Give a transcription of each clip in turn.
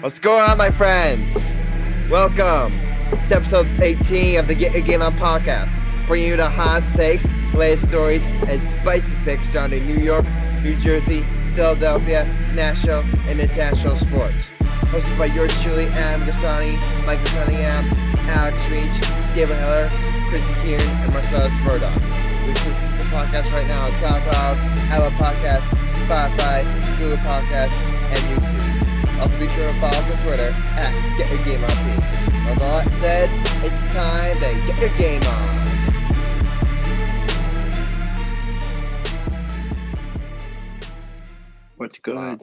What's going on, my friends? Welcome to episode 18 of the Get Your Game On podcast, bringing you the hottest takes, latest stories, and spicy picks surrounding New York, New Jersey, Philadelphia, national, and international sports. Hosted by yours truly, Adam Grassani, Michael Cunningham, Alex Reich, David Heller, Chris Kern, and Marcellus Murdock. We listen to the podcast right now on SoundCloud, Apple Podcasts, Spotify, Google Podcasts, and YouTube. Also be sure to follow us on Twitter at Get Your Game On Team. With all that said, it's time to get your game on. What's good?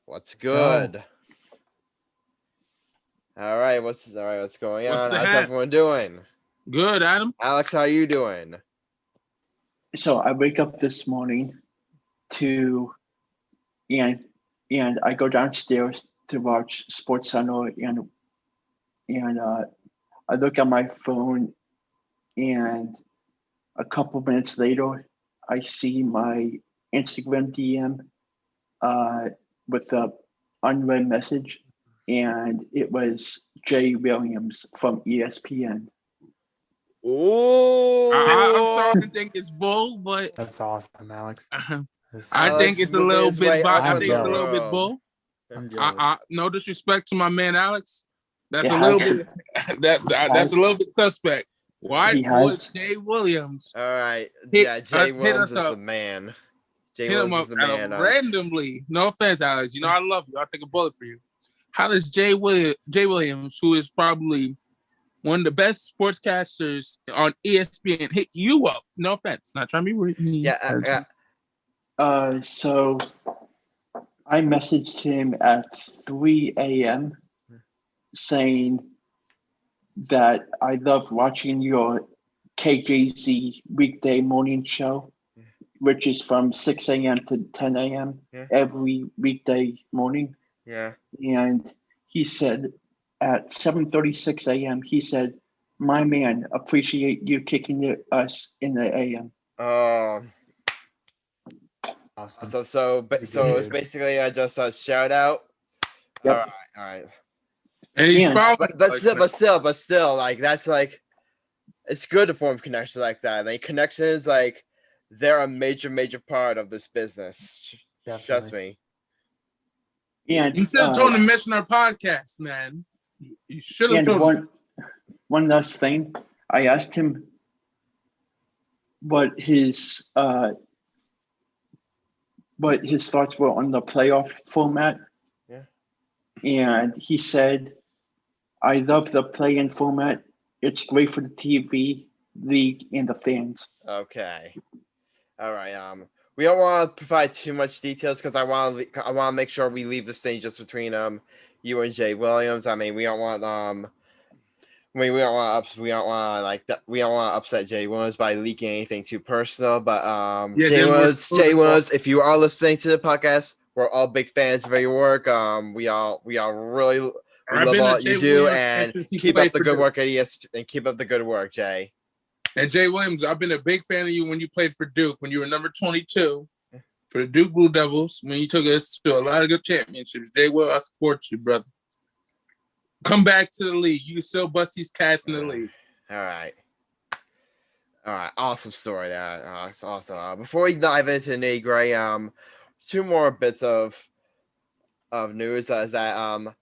What's good? All right, what's going on? How's everyone doing? Good, Adam. Alex, how you doing? So I wake up this morning and I go downstairs to watch Sports Center and I look at my phone, and a couple minutes later I see my Instagram DM with a unread message, and it was Jay Williams from ESPN. Ooh, I'm starting to think it's bull, but that's awesome, Alex. I think it's a little bit. I think it's a little bit bull. No disrespect to my man Alex. That's a little bit. That's a little bit suspect. Why was Jay Williams? All right, Jay Williams is the man. Jay Williams is the man. Randomly, no offense, Alex. You know I love you. I'll take a bullet for you. How does Jay Williams, who is probably one of the best sportscasters on ESPN, hit you up? No offense, not trying to be rude. So I messaged him at 3 a.m. saying that I love watching your KJZ weekday morning show, which is from 6 a.m. to 10 a.m. Every weekday morning. Yeah. And he said at 7:36 a.m., he said, "My man, appreciate you kicking us in the a.m." Awesome. So it's basically just a shout out. Yep. All right. And he's but still, like that's like, it's good to form connections like that. Like connections, like they're a major part of this business. Definitely. Trust me. Yeah, you should have told him to mention our podcast, man. You should have told him. One last thing, I asked him what his thoughts were on the playoff format. Yeah. And he said, "I love the play-in format. It's great for the TV, league, and the fans." Okay. All right. We don't want to provide too much details because I want to make sure we leave the stage just between you and Jay Williams. I mean, we don't want we don't want to upset Jay Williams by leaking anything too personal. But Jay Williams, if you are listening to the podcast, we're all big fans of your work. We all really love all you do, and keep up the good work at ESPN. And keep up the good work, Jay. And Jay Williams, I've been a big fan of you when you played for Duke, when you were number 22 for the Duke Blue Devils, when you took us to a lot of good championships. Jay Williams, I support you, brother. Come back to the league. You can still bust these cats in the league. All right. Awesome story. That's awesome. Before we dive into nitty-gritty, two more bits of news is that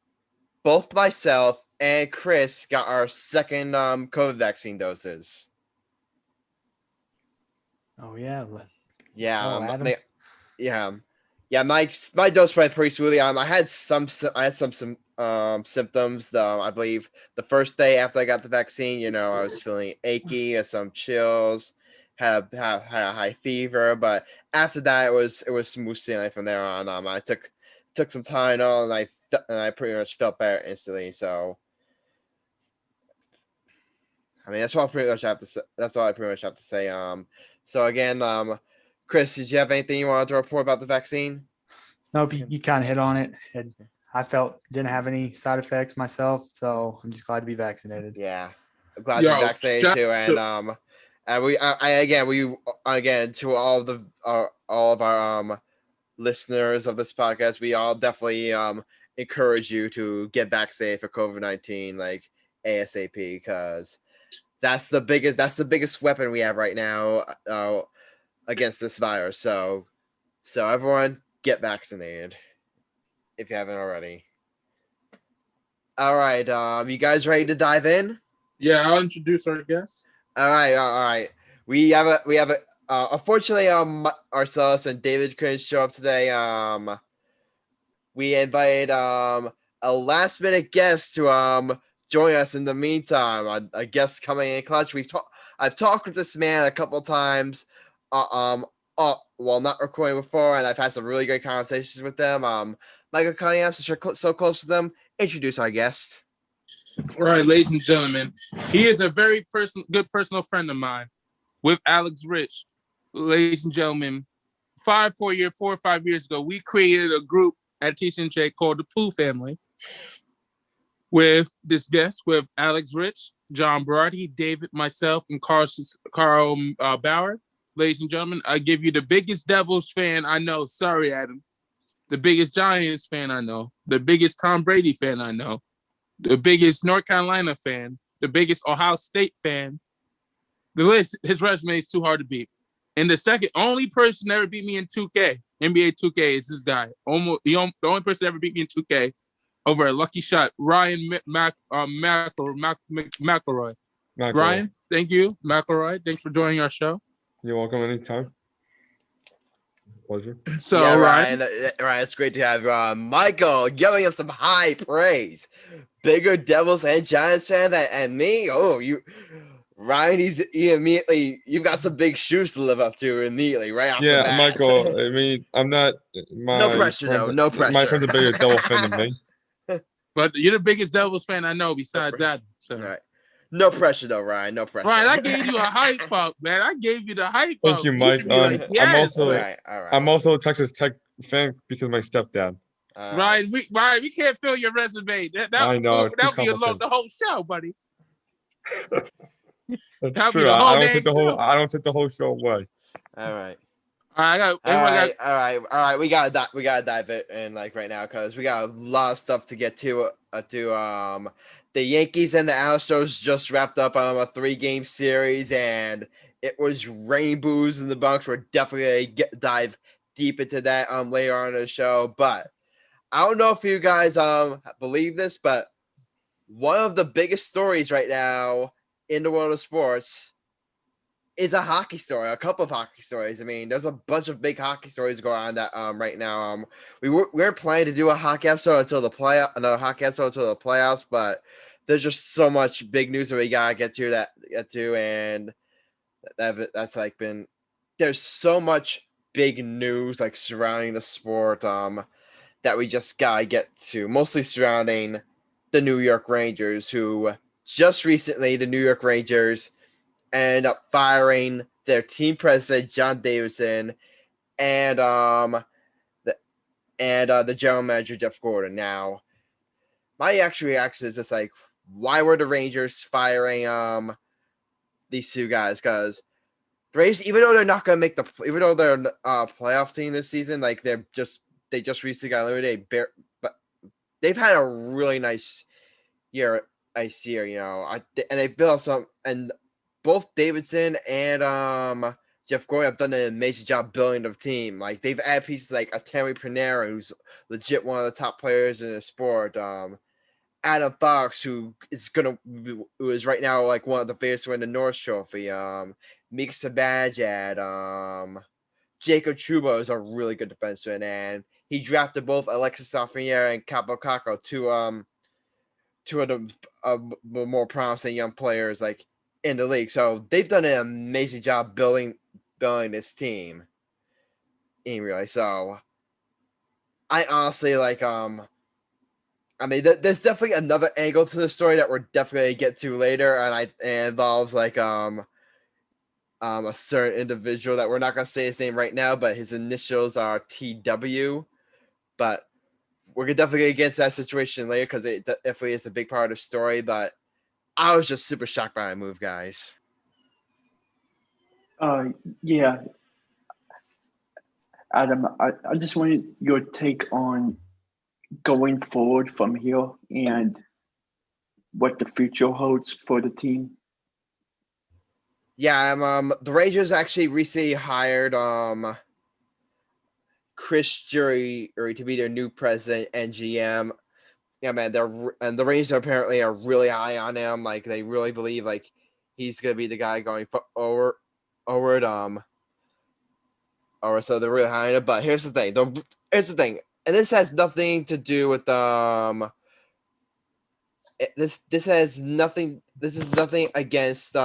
both myself and Chris got our second COVID vaccine doses. Oh yeah. My dose went pretty smoothly. I had some symptoms. I believe the first day after I got the vaccine, I was feeling achy, some chills, had a high fever. But after that, it was smooth sailing from there on. I took some Tylenol, and I pretty much felt better instantly. So, I mean, that's all I pretty much have to say. So again, Chris, did you have anything you wanted to report about the vaccine? Nope, you kind of hit on it. I didn't have any side effects myself, so I'm just glad to be vaccinated. Yeah, I'm glad to be vaccinated too. And we to all of our listeners of this podcast, we all definitely encourage you to get back safe for COVID-19 like ASAP, because that's the biggest weapon we have right now against this virus. So everyone get vaccinated if you haven't already. All right, you guys ready to dive in? Yeah, I'll introduce our guest. All right. We have a. Unfortunately, Marcellus and David couldn't show up today. We invited a last minute guest to join us in the meantime. A guest coming in clutch. I've talked with this man a couple times. While not recording before, and I've had some really great conversations with them. Michael Cunningham, since you're so close to them, introduce our guest. All right, ladies and gentlemen, he is a very good personal friend of mine with Alex Rich. Ladies and gentlemen, 4 or 5 years ago, we created a group at TCNJ called the Pooh Family with this guest, with Alex Rich, John Berardi, David, myself, and Carl Bauer. Ladies and gentlemen, I give you the biggest Devils fan I know. Sorry, Adam. The biggest Giants fan I know. The biggest Tom Brady fan I know. The biggest North Carolina fan. The biggest Ohio State fan. The list, his resume is too hard to beat. And the only person that ever beat me in 2K, NBA 2K, is this guy. The only person that ever beat me in 2K over a lucky shot, Ryan McElroy. Ryan, thank you. McElroy, thanks for joining our show. You're welcome anytime. Pleasure. So, yeah, Ryan, it's great to have Michael giving him some high praise. Bigger Devils and Giants fan and me. Oh, Ryan, you've got some big shoes to live up to immediately, right off the bat. Michael, I mean, I'm not. No pressure, though. No pressure. My friend's a bigger Devil fan than me. But you're the biggest Devils fan I know besides that. So. All right. No pressure, though, Ryan. No pressure. Ryan, I gave you a hype up, man. I gave you the hype Thank up. you, Mike. Yes. I'm also a Texas Tech fan because of my stepdad. Ryan, we can't fill your resume. I know. That'll be the whole show, buddy. That's true. I don't take the whole show away. All right. All right. We gotta dive it in right now because we got a lot of stuff to get to. The Yankees and the Astros just wrapped up a 3-game series, and it was rainbows in the Bronx. We're definitely gonna dive deep into that later on in the show. But I don't know if you guys believe this, but one of the biggest stories right now in the world of sports is a hockey story, a couple of hockey stories. I mean, there's a bunch of big hockey stories going on that right now. We're planning to do a hockey episode until the playoffs, but there's just so much big news that we gotta get to, and that's there's so much big news surrounding the sport that we just gotta get to, mostly surrounding the New York Rangers, who just recently the New York Rangers ended up firing their team president John Davidson and the general manager Jeff Gorton. Now, my actual reaction is just why were the Rangers firing these two guys? Because the Rangers, even though they're not going to make even though they're a playoff team this season, they just recently got eliminated, but they've had a really nice year. And they built up some, and both Davidson and Jeff Gorton have done an amazing job building the team. They've added pieces like a Terry Panera, who's legit one of the top players in the sport. Adam Fox, who is right now one of the favorites to win the Norris Trophy. Mika Zibanejad, Jacob Trouba is a really good defenseman, and he drafted both Alexis Lafreniere and Capo Caco, two of the more promising young players in the league. So they've done an amazing job building this team. So I honestly there's definitely another angle to the story that we're definitely get to later, and it involves a certain individual that we're not gonna say his name right now, but his initials are TW. But we're definitely gonna get into that situation later because it definitely is a big part of the story. But I was just super shocked by that move, guys. Yeah, Adam, I just wanted your take on going forward from here and what the future holds for the team? Yeah, the Rangers actually recently hired Chris Drury to be their new president and GM. Yeah, man, the Rangers apparently are really high on him. Like they really believe like he's gonna be the guy going forward. Or so they're really high on it. But here's the thing. And this has nothing to do with this has nothing. This is nothing against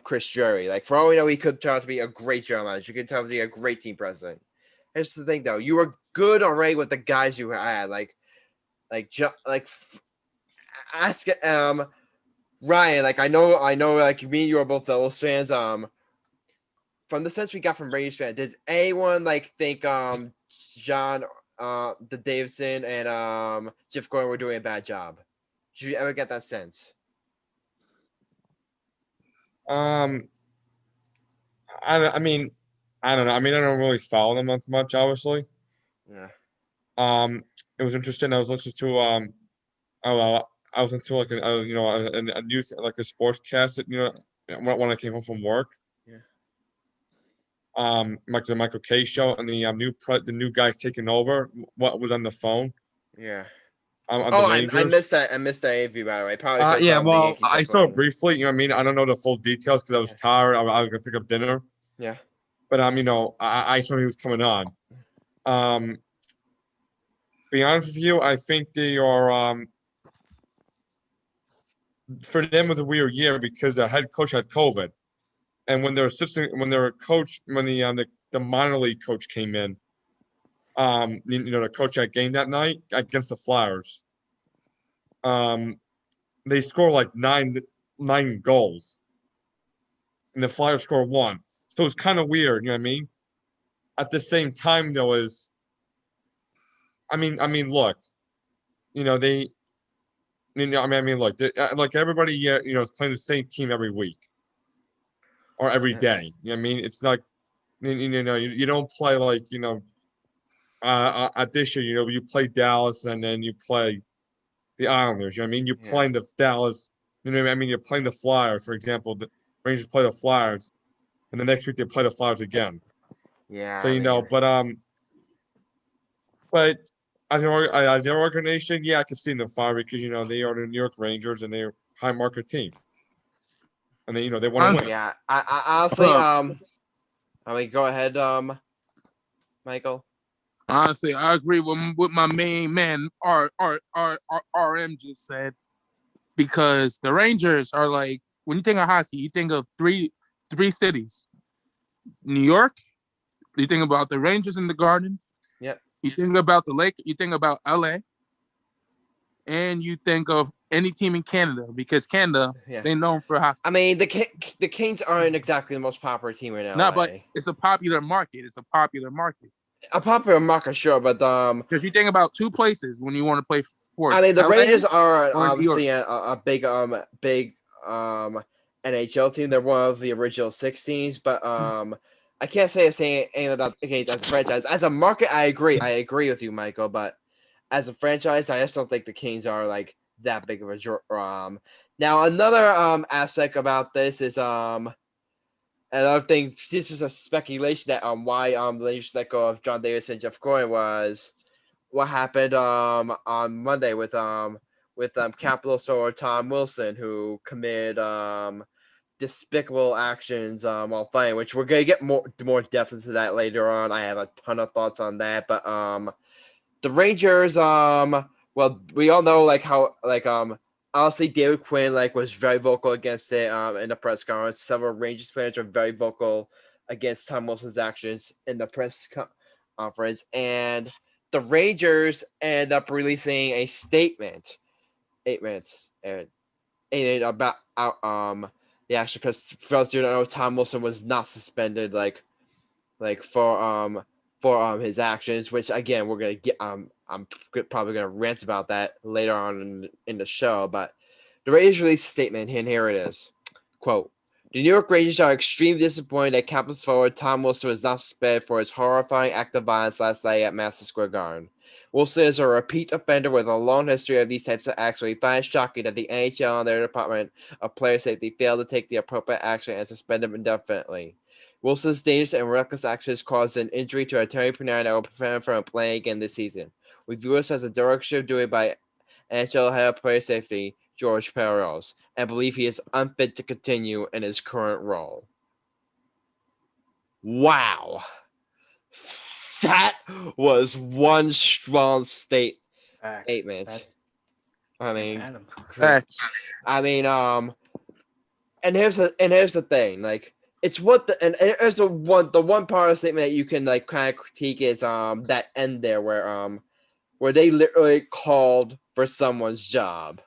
Chris Drury. Like for all we know, he could turn out to be a great general manager. He could turn out to be a great team president. Here's the thing, though. You were good already with the guys you had. Ask Ryan. Like I know. Like me and you are both Devils fans. From the sense we got from Rangers fans, does anyone like think John Davidson and Jeff Gorton were doing a bad job? Did you ever get that sense? I mean, I don't know. I mean, I don't really follow them much, obviously. Yeah. It was interesting. I was listening to I was into like a news like a sportscast when I came home from work. Yeah. Like the Michael K show and the new guys taking over. What was on the phone? Yeah. I missed that. I missed that interview, by the way. Probably. Yeah. Well, I saw it briefly. You know what I mean? I don't know the full details because I was tired. I was gonna pick up dinner. Yeah. But I saw he was coming on. Be honest with you, I think they are. For them, it was a weird year because the head coach had COVID, and when the minor league coach came in, the coach that game that night against the Flyers, they scored like nine goals, and the Flyers scored 1. So it's kind of weird, you know what I mean? At the same time, though, look, look, like everybody, is playing the same team every week or every day. You know what I mean? It's like, you don't play like, at this year, you play Dallas and then you play the Islanders. You know what I mean? You're playing the Dallas. You know what I mean? You're playing the Flyers, for example. The Rangers play the Flyers, and the next week they play the Flyers again. Yeah. So but as an organization, I can see them fire because they are the New York Rangers and they're a high market team, and they want to win. Yeah. I honestly, go ahead, Michael. Honestly, I agree with my main man, RM just said, because the Rangers are like, when you think of hockey, you think of three cities. New York, you think about the Rangers in the Garden. Yep. You think about the Lake, you think about LA, and you think of any team in Canada, because Canada, they're known for hockey. I mean, the Canes aren't exactly the most popular team right now. No, but it's a popular market. A popular market, sure, but because you think about two places when you want to play sports. I mean, the LA Rangers are obviously a big NHL team. They're one of the original 6 teams, but I can't say anything about the Canes as a franchise. As a market, I agree with you, Michael, but as a franchise, I just don't think the Canes are like that big of a Now another aspect about this is another thing. This is a speculation that why the Rangers let go of John Davidson and Jeff Gorton was what happened on Monday with Capitals star Tom Wilson, who committed despicable actions while playing, which we're gonna get more depth into that later on. I have a ton of thoughts on that, but the Rangers well, we all know how honestly, David Quinn was very vocal against it in the press conference. Several Rangers fans are very vocal against Tom Wilson's actions in the press conference, and the Rangers end up releasing a statement about the action, because for us, Tom Wilson was not suspended for his actions, which again we're gonna get. I'm probably gonna rant about that later on in the show, but the Rangers released a statement, and here it is. Quote: "The New York Rangers are extremely disappointed that Capitals forward Tom Wilson was not suspended for his horrifying act of violence last night at Madison Square Garden. Wilson is a repeat offender with a long history of these types of acts, so he finds shocking that the NHL and their Department of Player Safety failed to take the appropriate action and suspend him indefinitely. Wilson's dangerous and reckless actions caused an injury to Artemi Panarin that will prevent him from playing again this season. We view this as a direct shift doing by NHL head of player safety, George Parros, and believe he is unfit to continue in his current role. Wow. That was one strong statement. I mean, and here's the thing, like, it's what here's the one part of the statement that you can like kind of critique is that end there where they literally called for someone's job.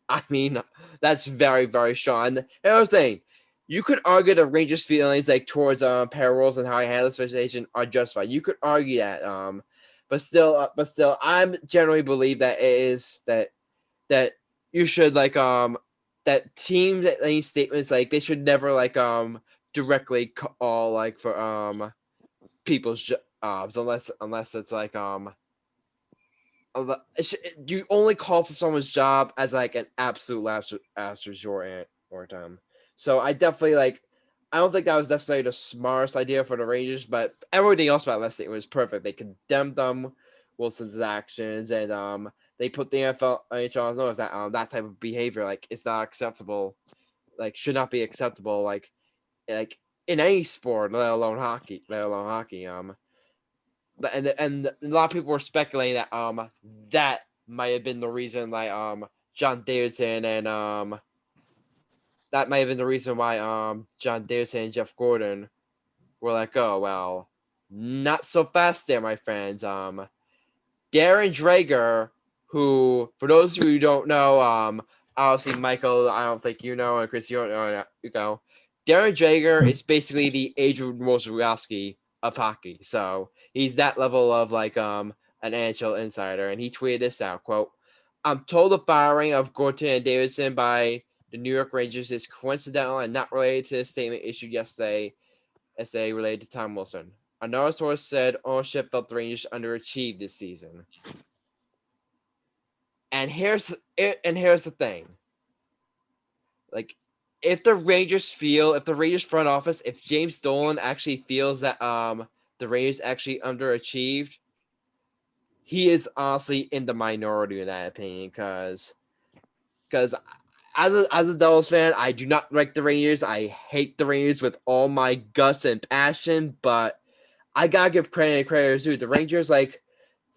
I mean, that's very, very strong. And here's the thing. You could argue the Rangers' feelings like towards Parros and how he handles the situation are justified. You could argue that, but still, I generally believe that it is that you should like that teams that any statements like they should never like directly call like for people's jobs unless it's like you only call for someone's job as like an absolute last resort or time. So I definitely I don't think that was necessarily the smartest idea for the Rangers, but everything else about that statement was perfect. They condemned Wilson's actions, and they put the NHL on notice that that type of behavior is not acceptable, should not be acceptable, like in any sport, let alone hockey. And a lot of people were speculating that that might have been the reason, John Davidson and that might have been the reason why John Davidson and Jeff Gorton were let go. Well, not so fast there, my friends. Darren Dreger, who, for those of you who don't know, obviously Michael, I don't think you know, and Chris, you don't know, Darren Dreger is basically the Adrian Wojnarowski of hockey. So he's that level of an NHL insider, and he tweeted this out, quote, "I'm told the firing of Gorton and Davidson by the New York Rangers is coincidental and not related to the statement issued yesterday as they related to Tom Wilson. Another source said ownership felt the Rangers underachieved this season." And here's the thing. If the Rangers front office, if James Dolan actually feels that the Rangers actually underachieved, he is honestly in the minority in that opinion, because as a Devils fan, I do not like the Rangers. I hate the Rangers with all my guts and passion, but I gotta give credit is due. The Rangers,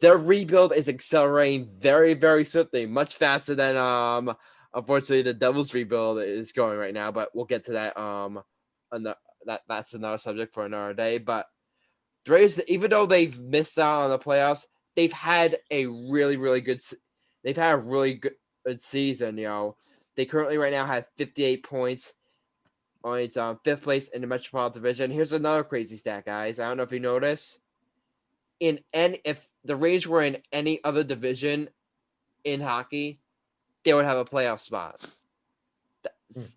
their rebuild is accelerating very, very swiftly, much faster than unfortunately the Devils rebuild is going right now. But we'll get to that. That's another subject for another day. But the Rangers, even though they've missed out on the playoffs, they've had a really, really good. They've had a really good season. They currently right now have 58 points on its fifth place in the Metropolitan Division. Here's another crazy stat, guys. I don't know if you noticed. If the Rangers were in any other division in hockey, they would have a playoff spot.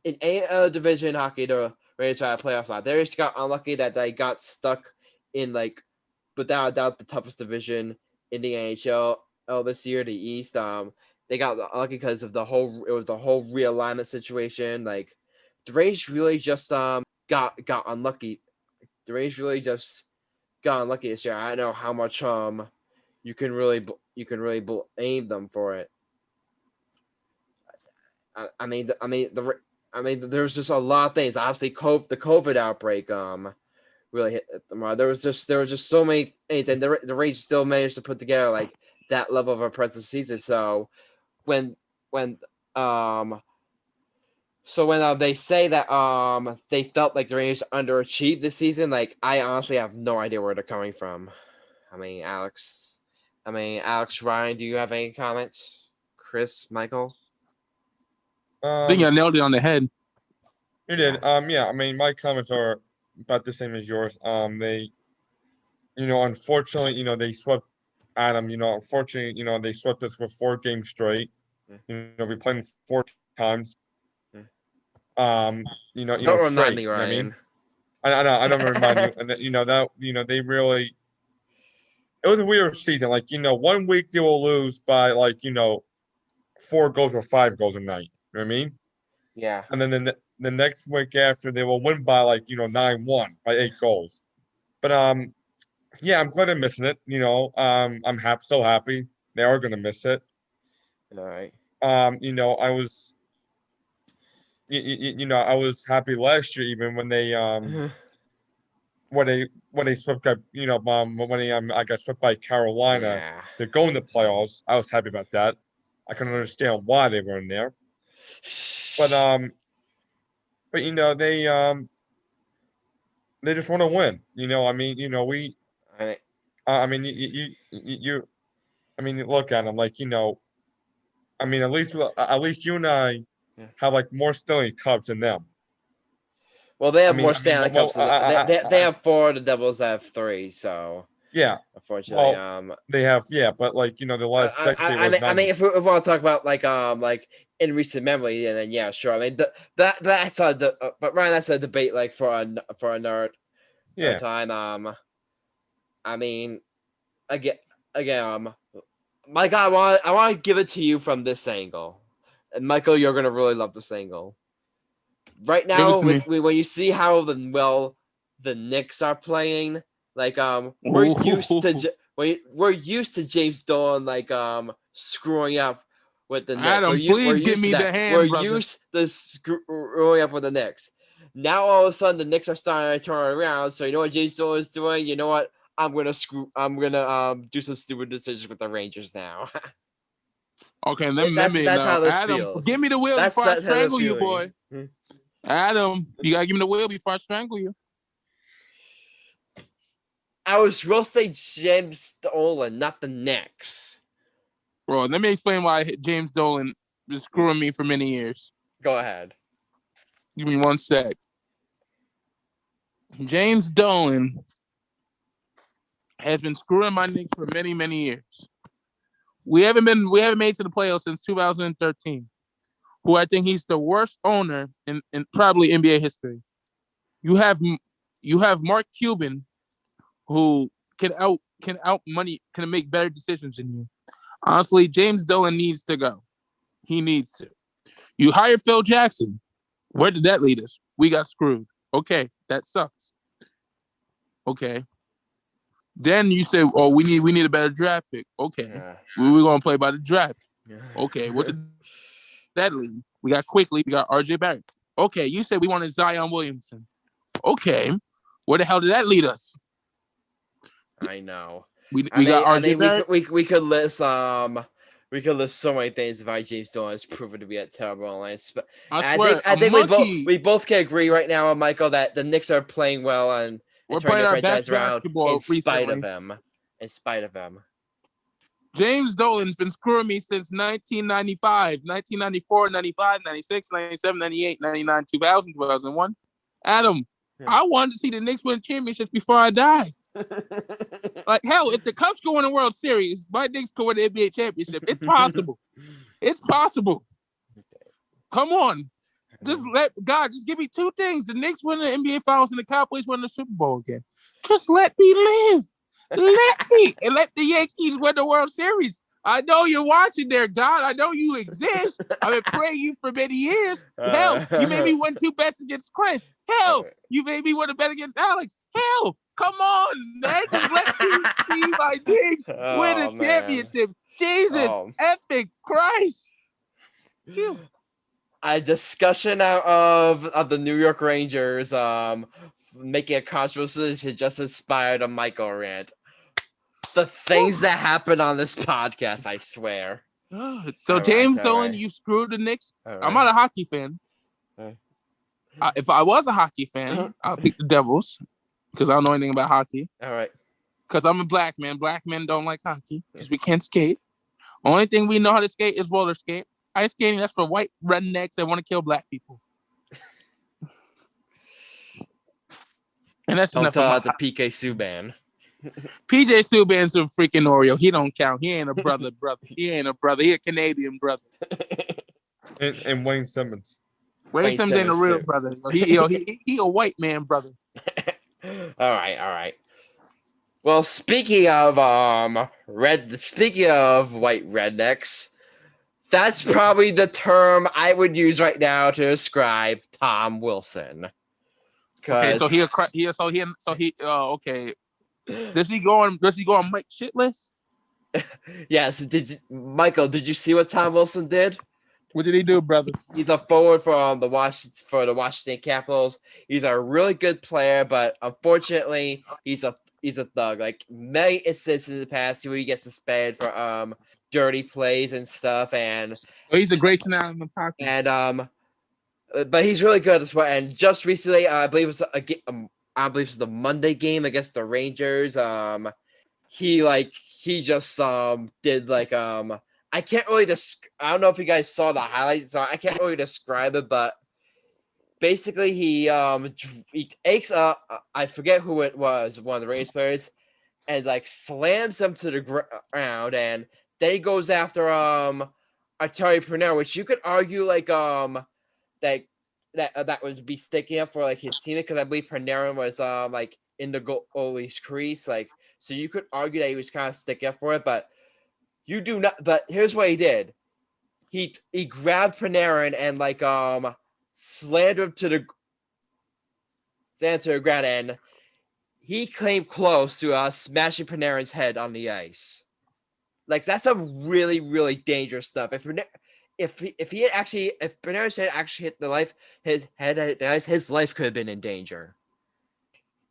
In any other division in hockey, the Rangers would have a playoff spot. They just got unlucky that they got stuck in without a doubt the toughest division in the NHL this year, the East. They got lucky because of the whole realignment situation. The Rangers really just got unlucky. The Rangers really just got unlucky this year. I don't know how much you can really blame them for it. I mean, there's just a lot of things. Obviously, the COVID outbreak really hit them. There was just so many things, and the Rangers still managed to put together that level of a present season. So when they say that they felt like the Rangers underachieved this season, I honestly have no idea where they're coming from. Alex, Ryan, do you have any comments? Chris, Michael? I think I nailed it on the head. You did. Yeah. My comments are about the same as yours. They, unfortunately, they swept Adam. Unfortunately, they swept us for 4 games straight. We played them 4 times. Don't remind me, Ryan. I don't remind you, and they really, it was a weird season. Like, 1 week they will lose by 4 goals or 5 goals a night. You know what I mean? Yeah. And then the next week after they will win by 9-1 by 8 goals. But yeah, I'm glad they're missing it. I'm so happy they are gonna miss it. All right. I was I was happy last year even when they when they swept when I got swept by Carolina Yeah. to go in the playoffs. I was happy about that. I can understand why they were in there. But they just want to win. I mean, we All right. I mean look at them I mean at least you and I have more Stanley Cups than them. Well, they have more Stanley Cups. They have 4. The Devils have 3. So yeah, unfortunately, they have but the last decade. I mean, if we want to talk about like in recent memory, and then yeah, sure. I mean, that's but Ryan, that's a debate for another time. I mean, again, Mike, I want to give it to you from this angle, and Michael, you're gonna really love this angle. Right now, when you see how the Knicks are playing, we're used to James Dolan screwing up with the Knicks. Adam, please give me the hand, We're brother. used to screwing up with the Knicks. Now all of a sudden the Knicks are starting to turn around. So you know what James Dolan is doing? You know what? I'm gonna do some stupid decisions with the Rangers now. Okay, let me that's how this Adam, feels. give me the wheel before I strangle you, boy. Hmm. Adam, you gotta give me the wheel before I strangle you. I was going to say James Dolan, not the Knicks. Bro, let me explain why James Dolan was screwing me for many years. Go ahead. Give me 1 sec. James Dolan has been screwing my Knicks for many, many years. We haven't made to the playoffs since 2013. Who I think he's the worst owner in probably NBA history. You have Mark Cuban, who can make better decisions than you. Honestly, James Dolan needs to go. He needs to. You hire Phil Jackson. Where did that lead us? We got screwed. Okay, that sucks. Okay. Then you say, "Oh, we need a better draft pick." Okay, we're gonna play by the draft. Okay, what did that lead? We got quickly. We got RJ Barrett. Okay, you said we wanted Zion Williamson. Okay, where the hell did that lead us? I know. We got RJ Barrett. We could list so many things why James Dolan has proven to be a terrible alliance. But I think we both can agree right now, Michael, that the Knicks are playing well and we're playing our best basketball in spite of him. In spite of him. James Dolan's been screwing me since 1995, 1994, 95, 96, 97, 98, 99, 2000, 2001. Adam, I wanted to see the Knicks win championships before I die. Hell, if the Cubs go in the World Series, my Knicks go win the NBA championship. It's possible. It's possible. Come on. Just give me 2 things. The Knicks win the NBA Finals and the Cowboys win the Super Bowl again. Just let me live. Let the Yankees win the World Series. I know you're watching there, God. I know you exist. I've been praying you for many years. Hell, you made me win 2 bets against Chris. Hell, you made me win a bet against Alex. Hell, come on, man. Just let me see my Knicks win a championship. Jesus, epic Christ. Phew. A discussion out of the New York Rangers making a controversial decision just inspired a Michael rant. The things that happen on this podcast, I swear. So James Dolan, you screwed the Knicks. I'm not a hockey fan. If I was a hockey fan, I'll pick the Devils because I don't know anything about hockey. All right. Because I'm a black man. Black men don't like hockey because we can't skate. Only thing we know how to skate is roller skate. Ice skating, that's for white rednecks that want to kill black people. And that's don't enough tell of the PK Subban. PJ Subban's a freaking Oreo. He don't count. He ain't a brother. He ain't a brother. He a Canadian brother. And Wayne Simmons. Wayne Simmons ain't a real brother. He a white man brother. All right. Well, speaking of speaking of white rednecks, that's probably the term I would use right now to describe Tom Wilson. Okay, so okay. Does he go on Mike shit list? Yes. Michael? Did you see what Tom Wilson did? What did he do, brother? He's a forward for the Washington Capitals. He's a really good player, but unfortunately, he's a thug. Like many instances in the past where he gets suspended for dirty plays and stuff, and he's a great scenario in the pocket. And but he's really good as well. And just recently, I believe it was the Monday game against the Rangers. He just did like I can't really I don't know if you guys saw the highlights, so I can't really describe it, but basically he takes I forget who it was, one of the Rays players, and like slams them to the ground, and then he goes after Arturi Pernell, which you could argue like that was be sticking up for like his teammate, because I believe Pernell was like in the goalie's crease, like, so you could argue that he was kind of sticking up for it, but you do not. But here's what he did: he grabbed Panarin and like slammed him to the ground, and he came close to smashing Panarin's head on the ice. Like, that's some really, really dangerous stuff. If Panarin's head actually hit his head hit the ice, his life could have been in danger.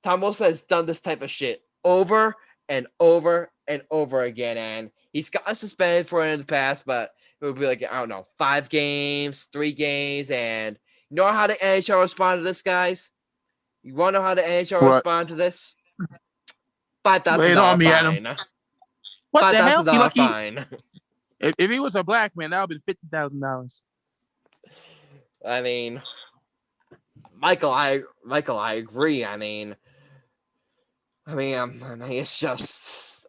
Tom Wilson has done this type of shit over and over and over again, and he's gotten suspended for it in the past, but it would be like, I don't know, 5 games, 3 games, and you know how the NHL respond to this, guys? You want to know how the NHL respond to this? $5,000 fine. What the hell? $5,000 fine. If he was a black man, that would have been $50,000. I mean, Michael, I agree. I mean, it's just,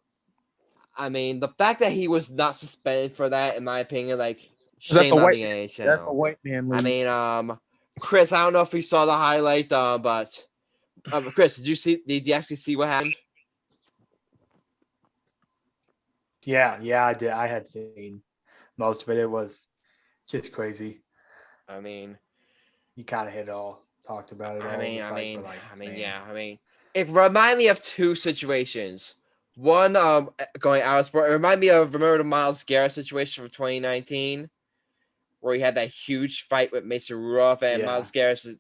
the fact that he was not suspended for that, in my opinion, like, shame on the NHL. That's a white man league. Chris, I don't know if you saw the highlight, but Chris, did you actually see what happened? Yeah, I did. I had seen most of it. It was just crazy. You kind of hit it all, talked about it all. It reminded me of 2 situations. One, going out of sport, it reminded me of, remember the Myles Garrett situation from 2019, where he had that huge fight with Mason Rudolph, and Myles Garrett and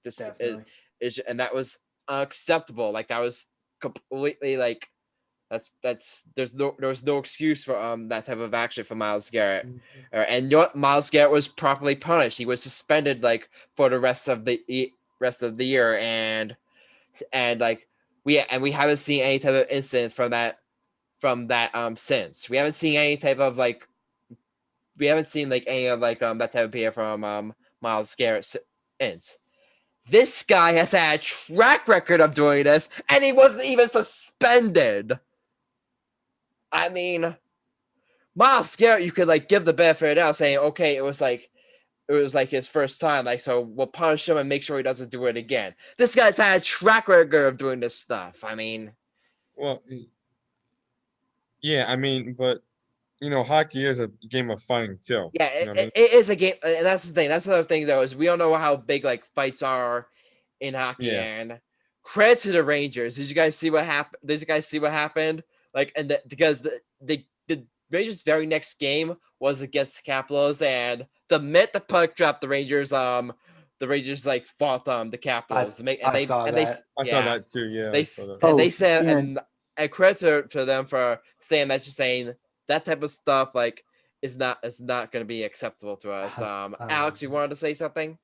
that was unacceptable. Like, that was completely like, there's no excuse for that type of action for Myles Garrett. Mm-hmm. And you know what? Myles Garrett was properly punished. He was suspended like for the rest of the year, and like we haven't seen any type of incident from that since. We haven't seen any type of like any of like that type of behavior from Myles Garrett since. This guy has had a track record of doing this, and he wasn't even suspended. Myles Garrett, you could like give the benefit of the doubt, saying, okay, it was like his first time, like, so we'll punish him and make sure he doesn't do it again. This guy's had a track record of doing this stuff. Well, yeah, but hockey is a game of fighting too. Yeah, it is a game, and that's the thing. That's another thing, though, is we don't know how big like fights are in hockey. Yeah. And credit to the Rangers. Did you guys see what happened? Like, and because the Rangers' very next game was against the Capitals, and the minute the puck dropped, the Rangers like fought the Capitals. I saw that too. Yeah, they said, and credit to them for saying that. Just saying that type of stuff like is not going to be acceptable to us. Alex, you wanted to say something?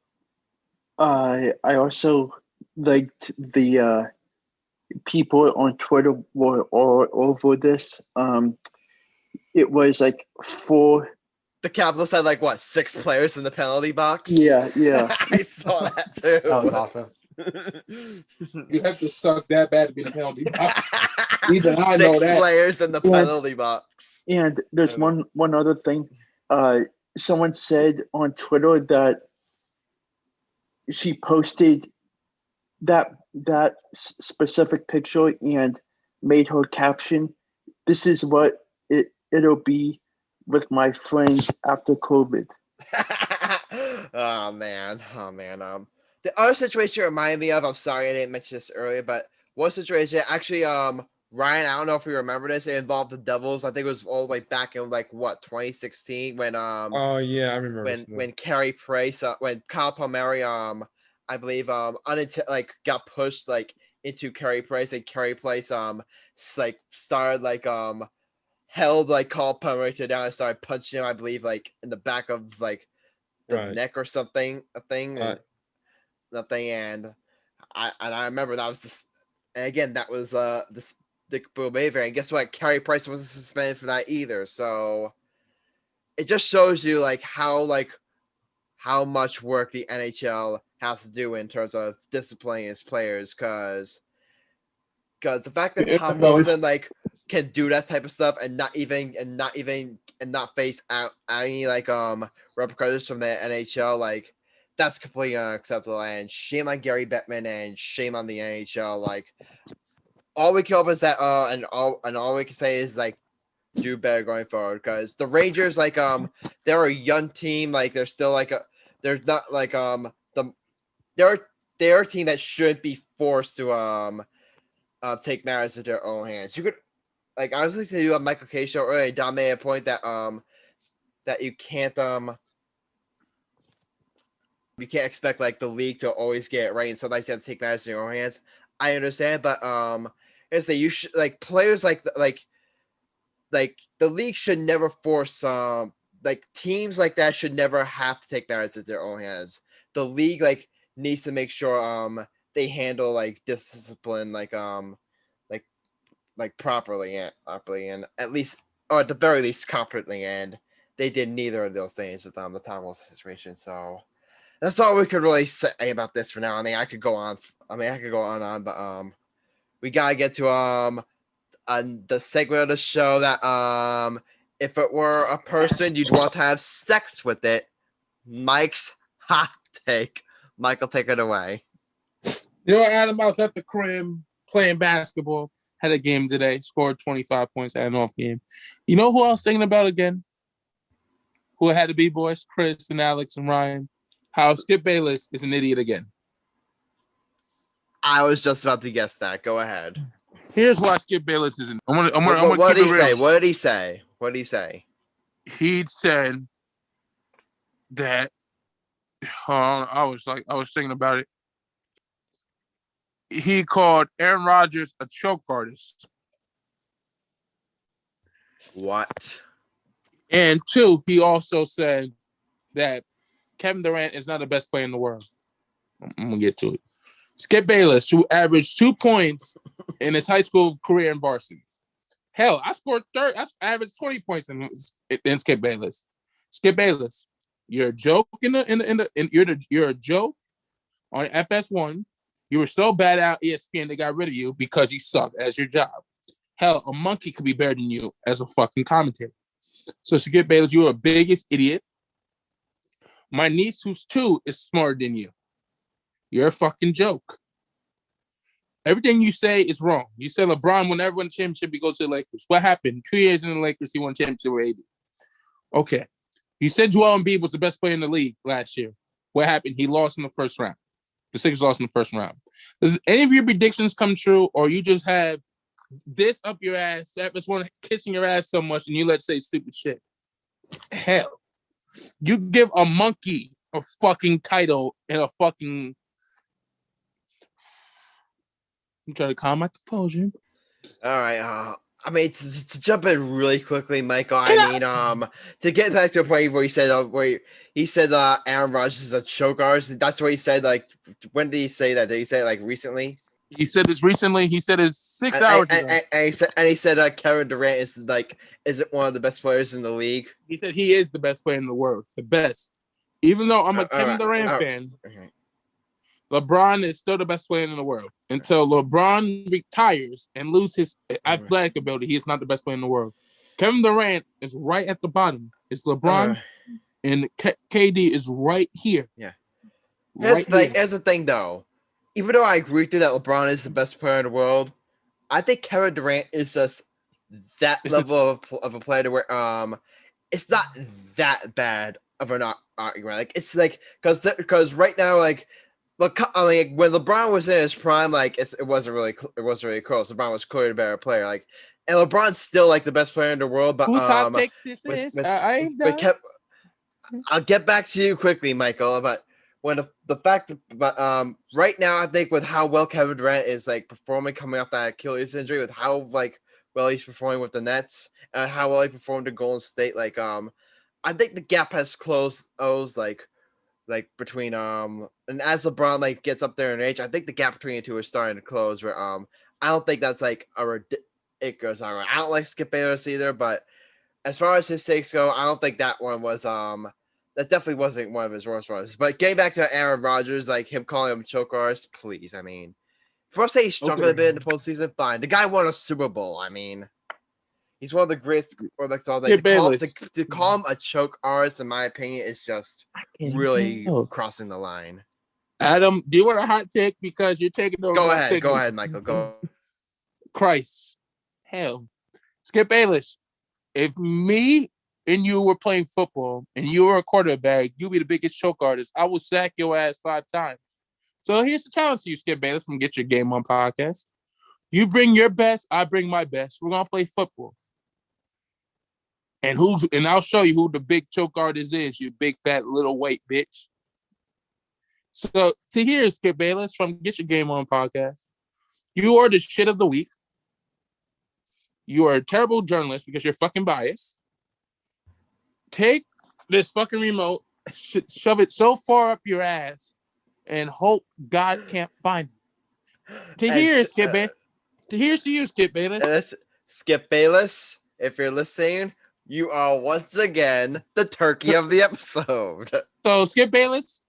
I also liked the people on Twitter were all over this. It was like 4. The Capitals had like 6 players in the penalty box. Yeah. I saw that too. That was awesome. You have to suck that bad to be in the penalty box. Even I know that. 6 players in the penalty box. And there's one other thing. Someone said on Twitter that she posted that specific picture, and made her caption, "This is what it'll be with my friends after COVID." Oh man. The other situation reminded me of, I'm sorry I didn't mention this earlier, but one situation actually, Ryan, I don't know if you remember this, it involved the Devils. I think it was all the way back in 2016 when Oh yeah, I remember when Carey Price, when Kyle Palmieri, I believe got pushed into Carey Price, and Carey Price started held Kyle Palmieri down and started punching him, I believe in the back of the neck or something, and I remember that was just, and again that was this Dick Bill Maver, and guess what? Carey Price wasn't suspended for that either. So it just shows you how much work the NHL has to do in terms of disciplining its players, because the fact that Tom Wilson can do that type of stuff and not face out any repercussions from the NHL, that's completely unacceptable. And shame on Gary Bettman and shame on the NHL. All we can hope is that and all we can say is do better going forward, because the Rangers they're a young team, they're still they're not they're a team that shouldn't be forced to take matters into their own hands. You could I was listening to a Michael K show earlier, Don made a point that that you can't expect the league to always get it right, and sometimes you have to take matters in your own hands. I understand, but is that you should players the league should never force teams like that should never have to take matters into their own hands. The league needs to make sure they handle discipline properly and at least, or at the very least competently, and they did neither of those things with the Tom Wilson situation. So that's all we could really say about this for now. I mean, I could go on, but we gotta get to the segment of the show that if it were a person you'd want to have sex with it, Mike's hot take. Michael, take it away. You know what, Adam? I was at the crib playing basketball. Had a game today. Scored 25 points at an off game. You know who I was thinking about again? Who had to be boys? Chris and Alex and Ryan. How Skip Bayless is an idiot again. I was just about to guess that. Go ahead. Here's why Skip Bayless isn't. What did he say? What did he say? What did he say? He said that. I was thinking about it. He called Aaron Rodgers a choke artist. What? And two, he also said that Kevin Durant is not the best player in the world. I'm gonna get to it. Skip Bayless, who averaged 2 points in his high school career in varsity. Hell, I scored third. I averaged 20 points in Skip Bayless. Skip Bayless, you're a joke you're a joke on FS1. You were so bad at ESPN they got rid of you because you suck as your job. Hell, a monkey could be better than you as a fucking commentator. So Skip Bayless, you're a biggest idiot. My niece, who's 2, is smarter than you. You're a fucking joke. Everything you say is wrong. You said LeBron will never win a championship, he goes to the Lakers. What happened? 2 years in the Lakers, he won a championship with AD. Okay. You said Joel Embiid was the best player in the league last year. What happened? He lost in the first round. The Sixers lost in the first round. Does any of your predictions come true, or you just have this up your ass, that's one kissing your ass so much, and you let say stupid shit? Hell, you give a monkey a fucking title and a fucking. I'm trying to calm my composure. All right. I mean, to jump in really quickly, Michael. To get back to a point where he said Aaron Rodgers is a choke artist. That's what he said. When did he say that? Did he say it recently? He said this recently. He said it 6 hours ago. And he said Kevin Durant isn't one of the best players in the league. He said he is the best player in the world, the best. Even though I'm a Kevin Durant fan, LeBron is still the best player in the world. Until LeBron retires and loses his athletic ability, he is not the best player in the world. Kevin Durant is right at the bottom. It's LeBron, and KD is right here. Yeah. Here's the thing, though. Even though I agree with you that LeBron is the best player in the world, I think Kevin Durant is just that level of a player where it's not that bad of an argument. Like it's like because right now like look, I mean when LeBron was in his prime, like it wasn't really close. LeBron was clearly a better player. Like and LeBron's still like the best player in the world. But whose hot take this is? I ain't done. I'll get back to you quickly, Michael. But when the fact, but right now I think with how well Kevin Durant is like performing coming off that Achilles injury, with how like well he's performing with the Nets and how well he performed in Golden State, like I think the gap has closed. Like between and as LeBron like gets up there in age, I think the gap between the two is starting to close. Where I don't think that's like it goes on. I don't like Skip Bayless either, but as far as his takes go, I don't think that one was that definitely wasn't one of his worst ones. But getting back to Aaron Rodgers, like him calling him choke artist, please. I mean, if I say he struggled a bit in the postseason, fine. The guy won a Super Bowl. I mean, he's one of the greatest quarterbacks of all time. To call him a choke artist, in my opinion, is just really crossing the line. Adam, do you want a hot take? Because you're taking over. Go ahead, Michael. Go. Christ. Hell. Skip Bayless. If me and you were playing football and you were a quarterback, you'd be the biggest choke artist. I will sack your ass 5 times. So here's the challenge to you, Skip Bayless, from Get Your Game On podcast. You bring your best, I bring my best. We're gonna play football. And I'll show you who the big choke artist is, you big fat little white bitch. So to hear Skip Bayless from Get Your Game On podcast, you are the shit of the week. You are a terrible journalist because you're fucking biased. Take this fucking remote, shove it so far up your ass, and hope God can't find it. To hear you, Skip Bayless. Skip Bayless, if you're listening, you are once again the turkey of the episode. So Skip Bayless,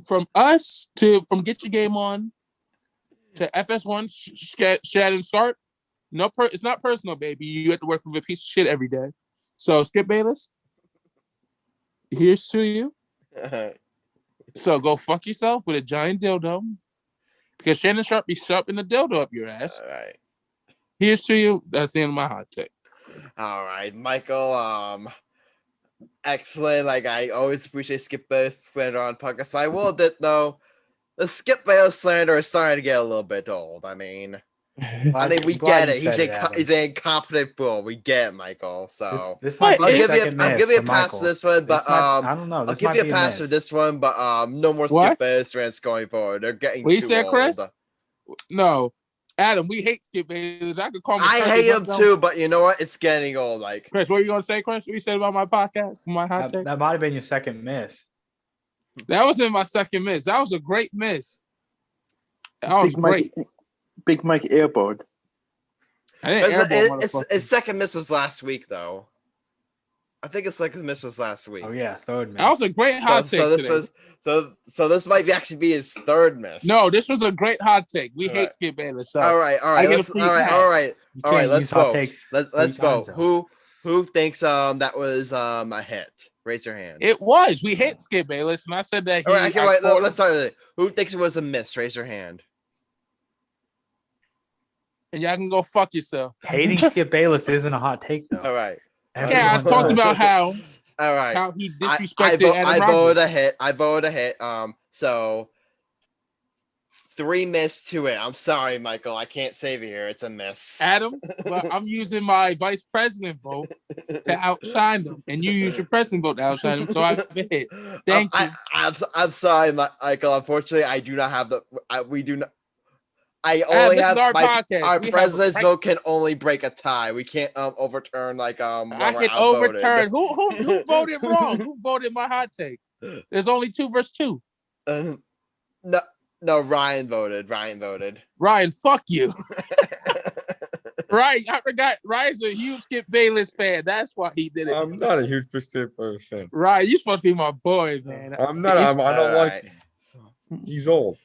from Get Your Game On to FS1 Shad and Start. No, it's not personal, baby. You have to work with a piece of shit every day. So, Skip Bayless, here's to you. So, go fuck yourself with a giant dildo. Because Shannon Sharp be sharping the dildo up your ass. All right. Here's to you. That's the end of my hot take. All right, Michael. Excellent. Like, I always appreciate Skip Bayless slander on podcasts. So I will admit, though, the Skip Bayless slander is starting to get a little bit old. I mean, we get it. He's an incompetent fool. We get it, Michael. So this might be I'll give you a pass for this one, but I don't know. I'll give you a pass for this one, but no more Skip Bayless rants going forward. They're getting too old. Chris? No, Adam, we hate Skip Bayless. I could call him. I hate him too, but you know what? It's getting old. Like Chris, what are you gonna say, Chris? What you said about my podcast, my hot take? That might have been your second miss. That wasn't my second miss. That was a great miss. That was great. Big Mike airboard. His second miss was last week, though. I think his second miss was last week. Oh yeah, third miss. That was a great hot take. So this might actually be his third miss. No, this was a great hot take. We hate Skip Bayless. So all right. Let's vote. Let's vote. Who thinks that was a hit? Raise your hand. It was. We hit Skip Bayless, and I said that. All right, let's start with it. Who thinks it was a miss? Raise your hand. And y'all can go fuck yourself. Hating Skip Bayless isn't a hot take, though. All right. Yeah, I talked about how. All right. How he disrespected I voted a hit. So 3 miss to it. I'm sorry, Michael. I can't save you here. It's a miss. Adam, well, I'm using my vice president vote to outshine them, and you use your president vote to outshine them. So I have a hit. Thank you. I'm sorry, Michael. Unfortunately, I do not have we do not. I only have our president's vote can only break a tie. We can't overturn I can overturn. Who voted wrong? Who voted my hot take? There's only 2 versus 2. No, Ryan voted. Ryan, fuck you. Right, I forgot. Ryan's a huge Skip Bayless fan. That's why he did it. I'm not a huge Skip Bayless fan. Ryan, you're supposed to be my boy, man. I'm not. I don't like him. He's old.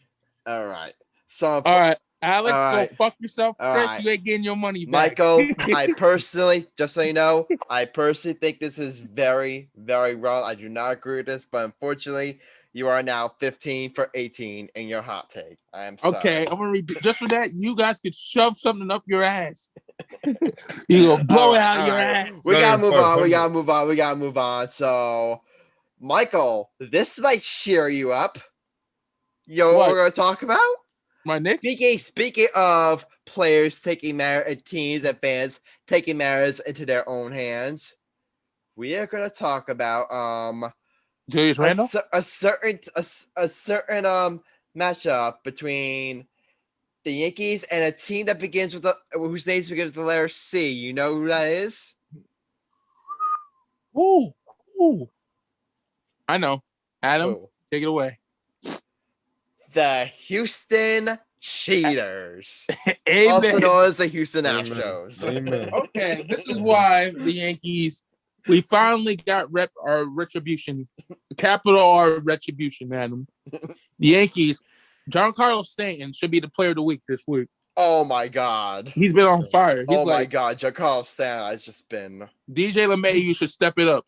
All right. So all right, Alex, go fuck yourself. Chris, you ain't getting your money back. Michael, I personally, just so you know, I personally think this is very, very wrong. I do not agree with this, but unfortunately, You are now 15 for 18 in your hot take. I am sorry. Okay, I'm gonna read just for that. You guys could shove something up your ass. You gonna blow it out your ass. We gotta move on. So, Michael, this might cheer you up. You know what we're gonna talk about? My Knicks. Speaking of players taking matters and teams and fans taking matters into their own hands, we are gonna talk about Julius Randle? a certain matchup between the Yankees and a team that begins with whose name begins with the letter C. You know who that is? Ooh. I know. Adam, take it away. The Houston Cheaters. Also known as the Houston Astros. Amen. Okay, this is why the Yankees, we finally got our retribution. Capital R retribution, Adam. The Yankees, Giancarlo Stanton should be the player of the week this week. Oh my God. He's been on fire. He's my God, Giancarlo Stanton has just been. DJ LeMay, you should step it up.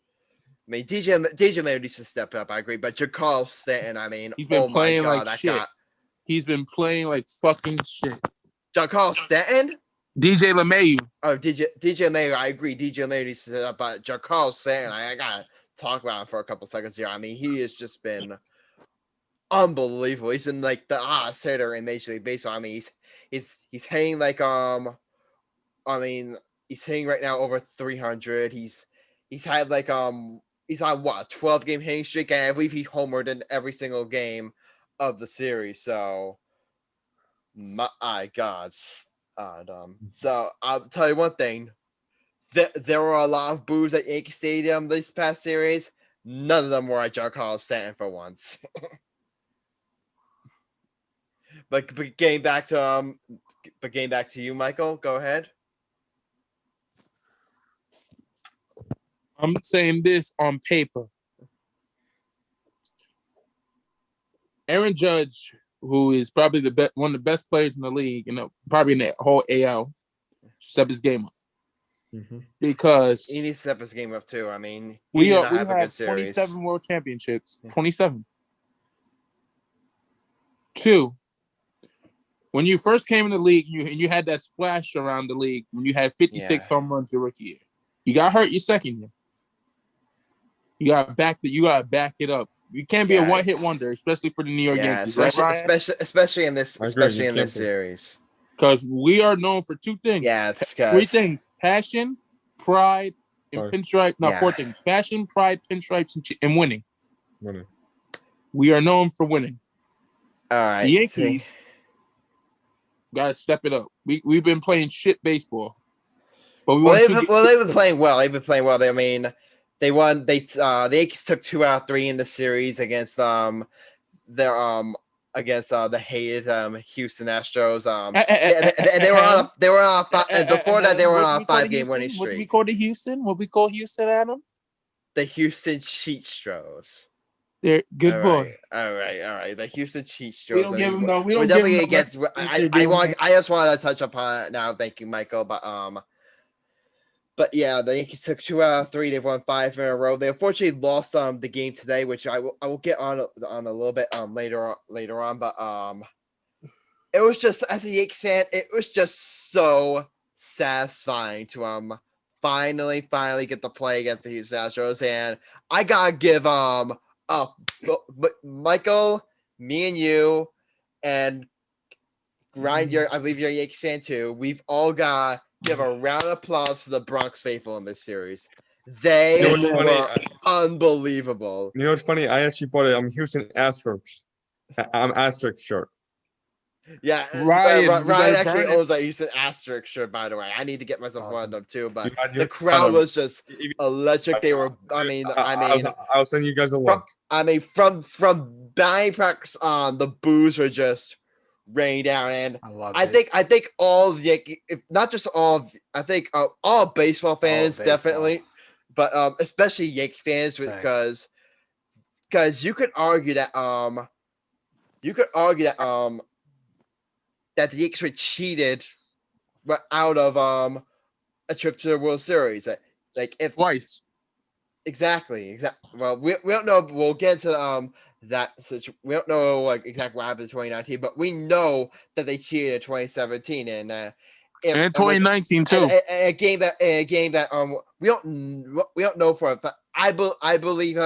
I mean, DJ LeMay needs to step up, I agree. But Giancarlo Stanton, I mean, he's been playing like shit. He's been playing like fucking shit. Giancarlo Stanton? DJ LeMay. Oh, DJ LeMay, I agree. DJ LeMay needs to step up. But Giancarlo Stanton, I gotta talk about him for a couple seconds here. I mean, he has just been unbelievable. He's been like the hottest hitter in Major League Baseball. I mean, he's hitting like he's hitting right now over 300. He's had like he's on what, 12-game hitting streak, and I believe he homered in every single game of the series. So my God. So I'll tell you one thing. There were a lot of boos at Yankee Stadium this past series. None of them were at Giancarlo Stanton for once. but getting back to you, Michael, go ahead. I'm saying this on paper. Aaron Judge, who is probably one of the best players in the league, probably in the whole AL, step his game up. Mm-hmm. Because he needs to step his game up too. I mean, we have 27 world championships. 27. 2. When you first came in the league, you had that splash around the league when you had 56 home runs your rookie year. You got hurt your second year. You gotta back it up. You can't be a one-hit wonder, especially for the New York Yankees. Especially in this series. Because we are known for 2 things. Yeah, it's 3 things: passion, pride, and pinstripe. No, 4 things: passion, pride, pinstripes, and winning. We are known for winning. All right, the Yankees gotta step it up. We've been playing shit baseball, but they've been playing well. They've been playing well. I mean, they won. The Yankees took 2 out of 3 in the series against the hated Houston Astros. And they were on before that they were on a 5-game winning streak. What we call Houston? What we call Houston, Adam? The Houston Cheatstros. They're good boy. All right. The Houston Cheatstros. We don't give them no. We don't give them against. I just wanted to touch upon it now. Thank you, Michael. But yeah, the Yankees took 2 out of 3. They've won 5 in a row. They unfortunately lost the game today, which I will get on a little bit later on. But it was just, as a Yankees fan, it was just so satisfying to finally get to play against the Houston Astros, and I gotta give Michael, me and you, and Ryan, I believe you're a Yankees fan too. We've all got give a round of applause to the Bronx faithful in this series. They were unbelievable. You know what's funny? I actually bought a Houston Astros asterisk shirt. Yeah, Ryan actually owns a Houston asterisk shirt, by the way. I need to get myself one of them too, but the crowd was just electric. They were, I'll send you guys a link. From batting practice on, the boos were just raining down, and I think all of the, not just all baseball fans definitely, but especially Yankee fans, because you could argue that that the Yankees were cheated out of a trip to the World Series. Like if twice. Exactly. Well, we don't know. We'll get into we don't know like exactly what happened in 2019, but we know that they cheated in 2017 and 2019 too. A game that we don't know for a fact. I believe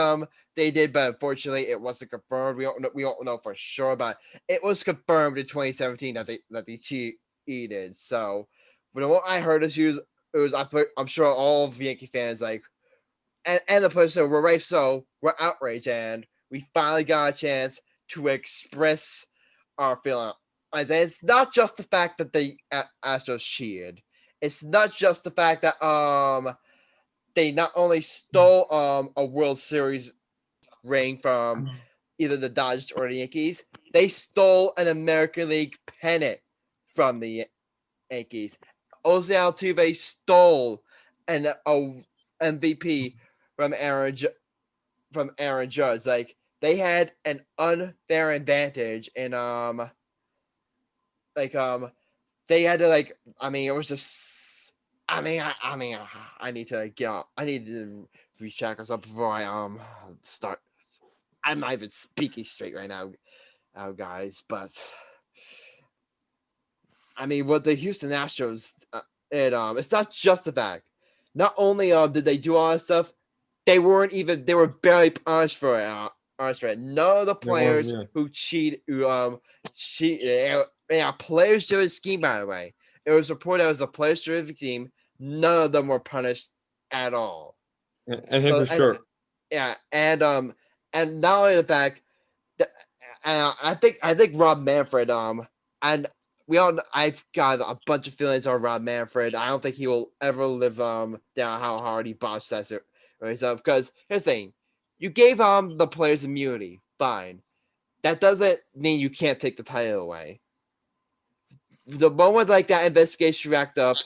they did, but unfortunately it wasn't confirmed. We don't know for sure, but it was confirmed in 2017 that they cheated. So, but what I heard is I'm sure all of the Yankee fans like and the players were right, so we're outraged, and we finally got a chance to express our feeling. And it's not just the fact that the Astros cheated. It's not just the fact that they not only stole a World Series ring from either the Dodgers or the Yankees, they stole an American League pennant from the Yankees. Jose Altuve stole an MVP from Aaron Judge. Like, they had an unfair advantage, and they had to it was just I need to get out. I need to recheck myself before I start. I'm not even speaking straight right now, guys, but what the Houston Astros it's not just the fact. Not only did they do all that stuff, they were barely punished for it. None of the players who cheated, players-driven scheme, by the way. It was reported that it was a players-driven scheme. None of them were punished at all. And him for sure. Yeah, and not only the fact that I think Rob Manfred and I've got a bunch of feelings on Rob Manfred. I don't think he will ever live down how hard he botched that race up. Because here's the thing. You gave the players immunity. Fine. That doesn't mean you can't take the title away. The moment like that investigation wrapped up,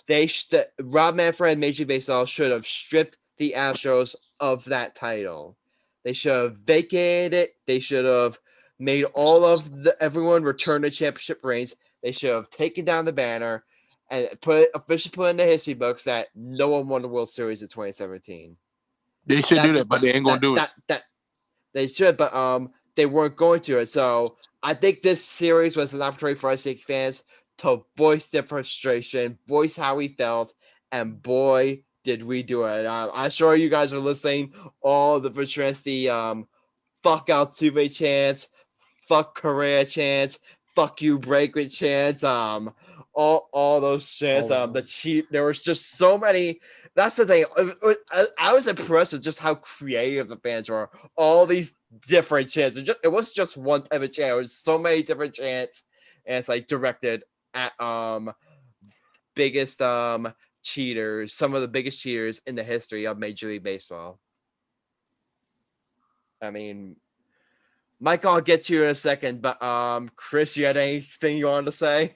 Rob Manfred and Major League Baseball should have stripped the Astros of that title. They should have vacated it. They should have made all of everyone return the championship rings. They should have taken down the banner and officially put in the history books that no one won the World Series in 2017. They should do that, but they ain't gonna do it. They should, but they weren't going to it. So I think this series was an opportunity for us Yankee fans to voice their frustration, voice how we felt, and boy, did we do it. I'm sure you guys are listening. All the frustrations, the fuck Altuve chants, fuck Correa chants, fuck you Bregman chants, all those chants, there was just so many. That's the thing. I was impressed with just how creative the fans were. All these different chants. It wasn't just one type of chant. It was so many different chants, and it's like directed at biggest cheaters, some of the biggest cheaters in the history of Major League Baseball. Mike, I'll get to you in a second, but Chris, you had anything you wanted to say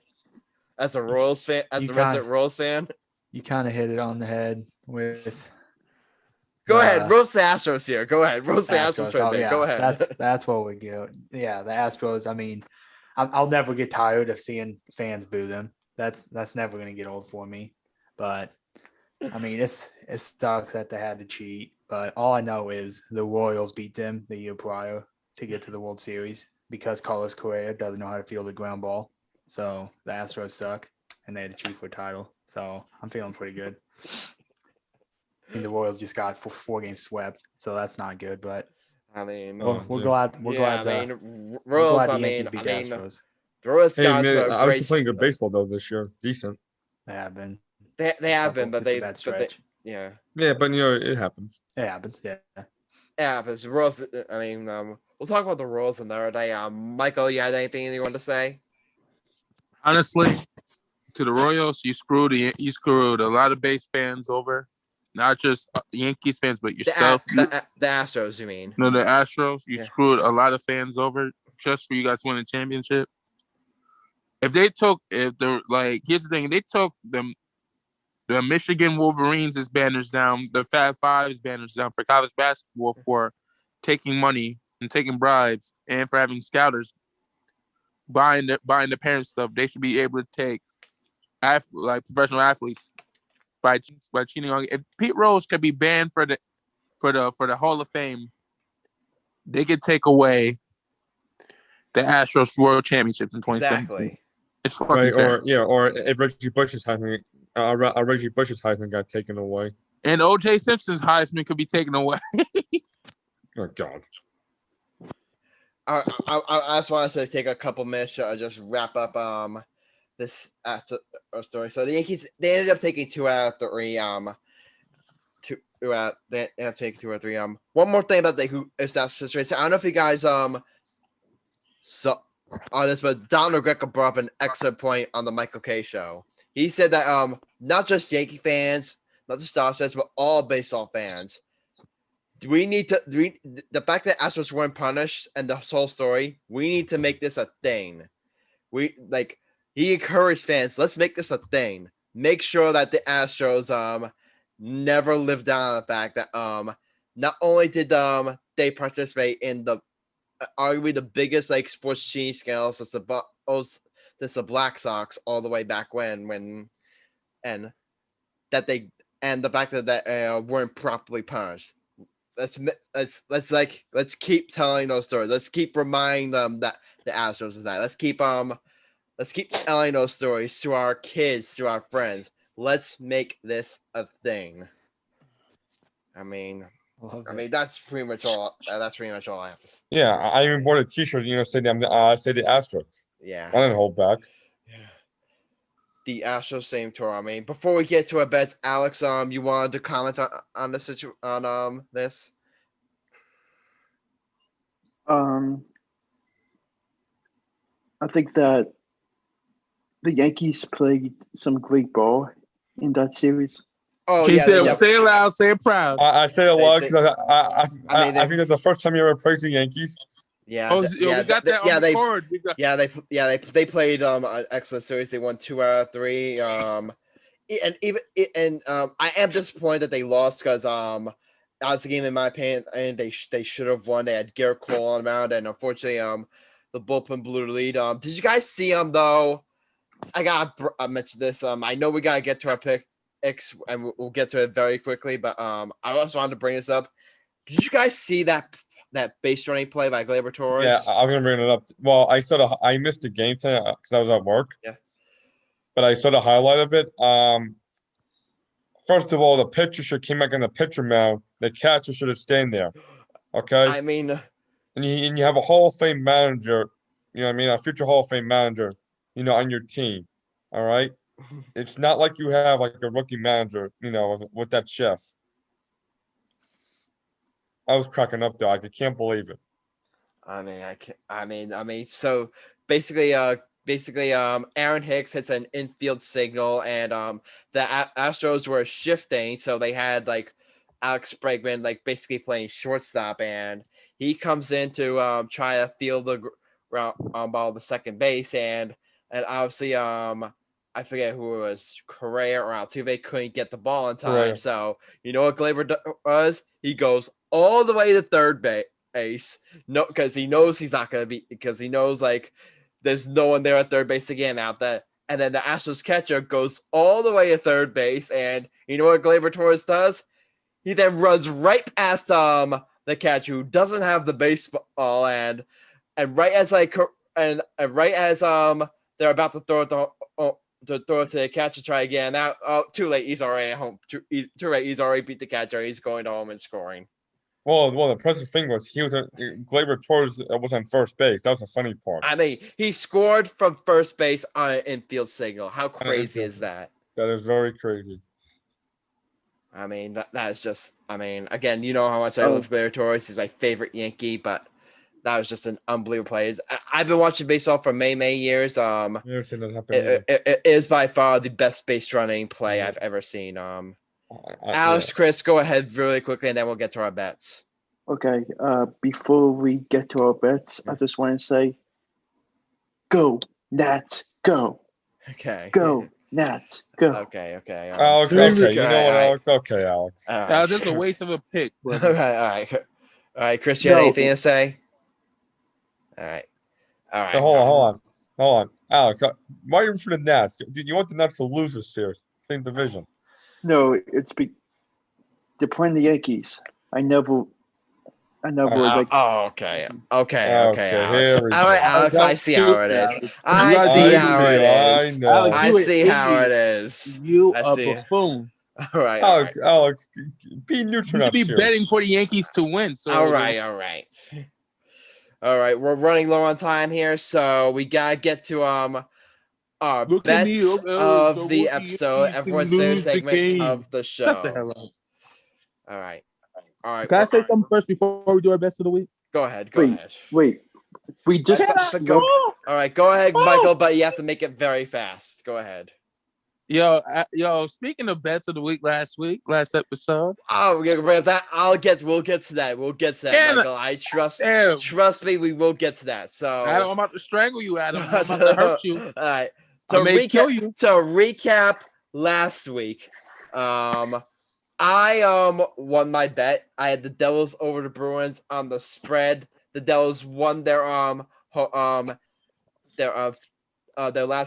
as a Royals fan, as a resident Royals fan? You kind of hit it on the head with. Go ahead, roast the Astros here. Go ahead, roast the Astros for a bit. Go ahead. That's what we do. Yeah, the Astros. I'll never get tired of seeing fans boo them. That's never gonna get old for me. But it sucks that they had to cheat. But all I know is the Royals beat them the year prior to get to the World Series because Carlos Correa doesn't know how to field a ground ball. So the Astros suck, and they had to cheat for a title. So I'm feeling pretty good. The Royals just got four games swept, so that's not good. But we're glad. We're glad the Yankees beat the Astros. The Royals obviously playing good baseball though this year. Decent. They have been. They have been, but they. Yeah, but it happens. It happens. Yeah. Yeah, but the Royals. We'll talk about the Royals another day. Michael, you had anything you want to say? Honestly, to the Royals, you screwed a lot of base fans over, not just Yankees fans, but yourself. The Astros, you mean? No, the Astros. You screwed a lot of fans over just for you guys to win a championship. Here's the thing, they took the Michigan Wolverines' banners down, the Fab Five's banners down for college basketball for taking money and taking bribes and for having scouters buying the parents' stuff. They should be able to take professional athletes by cheating on. If Pete Rose could be banned for the Hall of Fame, they could take away the Astros World Championships in 2017. Exactly. It's fucking Right, terrible. or if Reggie Bush's Heisman got taken away. And O.J. Simpson's Heisman could be taken away. Oh God. I just wanted to take a couple minutes to just wrap up this story. So the Yankees, they ended up taking 2 out of 3. They ended up taking 2 or 3. One more thing about the Astros situation. I don't know if you guys saw on this, but Donald Greco brought up an excellent point on the Michael Kay show. He said that not just Yankee fans, not just Astros, but all baseball fans. The fact that Astros weren't punished and the whole story, we need to make this a thing. He encouraged fans, let's make this a thing. Make sure that the Astros never live down the fact that not only did they participate in the arguably the biggest sports cheating scandals since the Black Sox all the way back when the fact that they weren't properly punished. Let's keep telling those stories. Let's keep reminding them that the Astros is that. Let's keep telling those stories to our kids, to our friends. Let's make this a thing. I mean, that's pretty much all. That's pretty much all I have to say. Yeah, I even bought a T-shirt. Say the Astros. Yeah. I didn't hold back. Yeah. The Astros same tour. I mean, before we get to our bets, Alex, you wanted to comment on the this? I think that the Yankees played some great ball in that series. Oh, He yeah. said, say it loud, say it proud. I say it a lot because I think that the first time you ever played the Yankees. Yeah. We got that on record. They played an excellent series. They won 2 out of 3. I am disappointed that they lost because that was the game in my opinion, and they should have won. They had Garrett Cole on the mound, and unfortunately, the bullpen blew the lead. Did you guys see though? I gotta mention this. I know we gotta get to our picks, and we'll get to it very quickly. But I also wanted to bring this up. Did you guys see that base running play by Gleyber Torres? Yeah, I was gonna bring it up. Well, I missed the game today because I was at work. Yeah, but I saw the highlight of it. First of all, the pitcher should came back in the pitcher mound. The catcher should have stayed there. Okay. I mean, and you have a Hall of Fame manager. You know what I mean? A future Hall of Fame manager. On your team. All right. It's not like you have a rookie manager. With that chef. I was cracking up though. I can't believe it. I mean, so basically, Aaron Hicks hits an infield signal, and the Astros were shifting, so they had Alex Bregman basically playing shortstop, and he comes in to try to field the ball to second base, and obviously I forget who it was, Correa or Altuve couldn't get the ball in time. Right. So you know what Gleyber does? He goes all the way to third base. No, because he knows he's not gonna be, because he knows there's no one there at third base again out there. And then the Astros catcher goes all the way to third base, and you know what Gleyber Torres does? He then runs right past the catcher who doesn't have the baseball, and right as they're about to throw it to the catcher, try again. Now, too late. He's already at home. Too late. He's already beat the catcher. He's going home and scoring. Well, the impressive thing was Gleyber Torres was on first base. That was the funny part. I mean, he scored from first base on an infield signal. How crazy is that? That is very crazy. I mean, that is just. I mean, again, you know how much I love Gleyber Torres. He's my favorite Yankee, but that was just an unbelievable play. I've been watching baseball for many years. Never seen that happen. It is by far the best base running play I've ever seen. Alex, Chris, go ahead really quickly, and then we'll get to our bets. Okay. Before we get to our bets, I just want to say, go Nats, go. Okay. Go Nats, go. Okay. Alex, okay. You know what, Alex? Okay, Alex. That's just a waste of a pick. Okay, all right. Chris, you had anything to say? All right. So hold on. Alex, why are you for the Nats? Do you want the Nats to lose this series? Same division. No, they're playing the Yankees. I never I know, boy. Like, Okay, here Alex. we All right, go. Alex, I see how it is. I I see how it I is. know. I see how it is. You I a see. buffoon. All right, Alex, be You neutral should up be here. betting for the Yankees to win. So all right. We're running low on time here, so we gotta get to our Look at bets me, okay, of so the what the episode. Yankees Everyone's can favorite lose the segment game. of the Shut the show. hell up. All right. Can I say something first before we do our best of the week? Go ahead. Wait. We just Go. All right, go ahead, Michael, but you have to make it very fast. Go ahead. Yo, speaking of best of the week last episode. Oh, we're gonna bring up that. We'll get to that, Michael. I trust me, we will get to that. So Adam, I'm about to strangle you, Adam. I'm about to hurt you. All right. Kill you. To recap last week, I won my bet. I had the Devils over the Bruins on the spread. The Devils won their last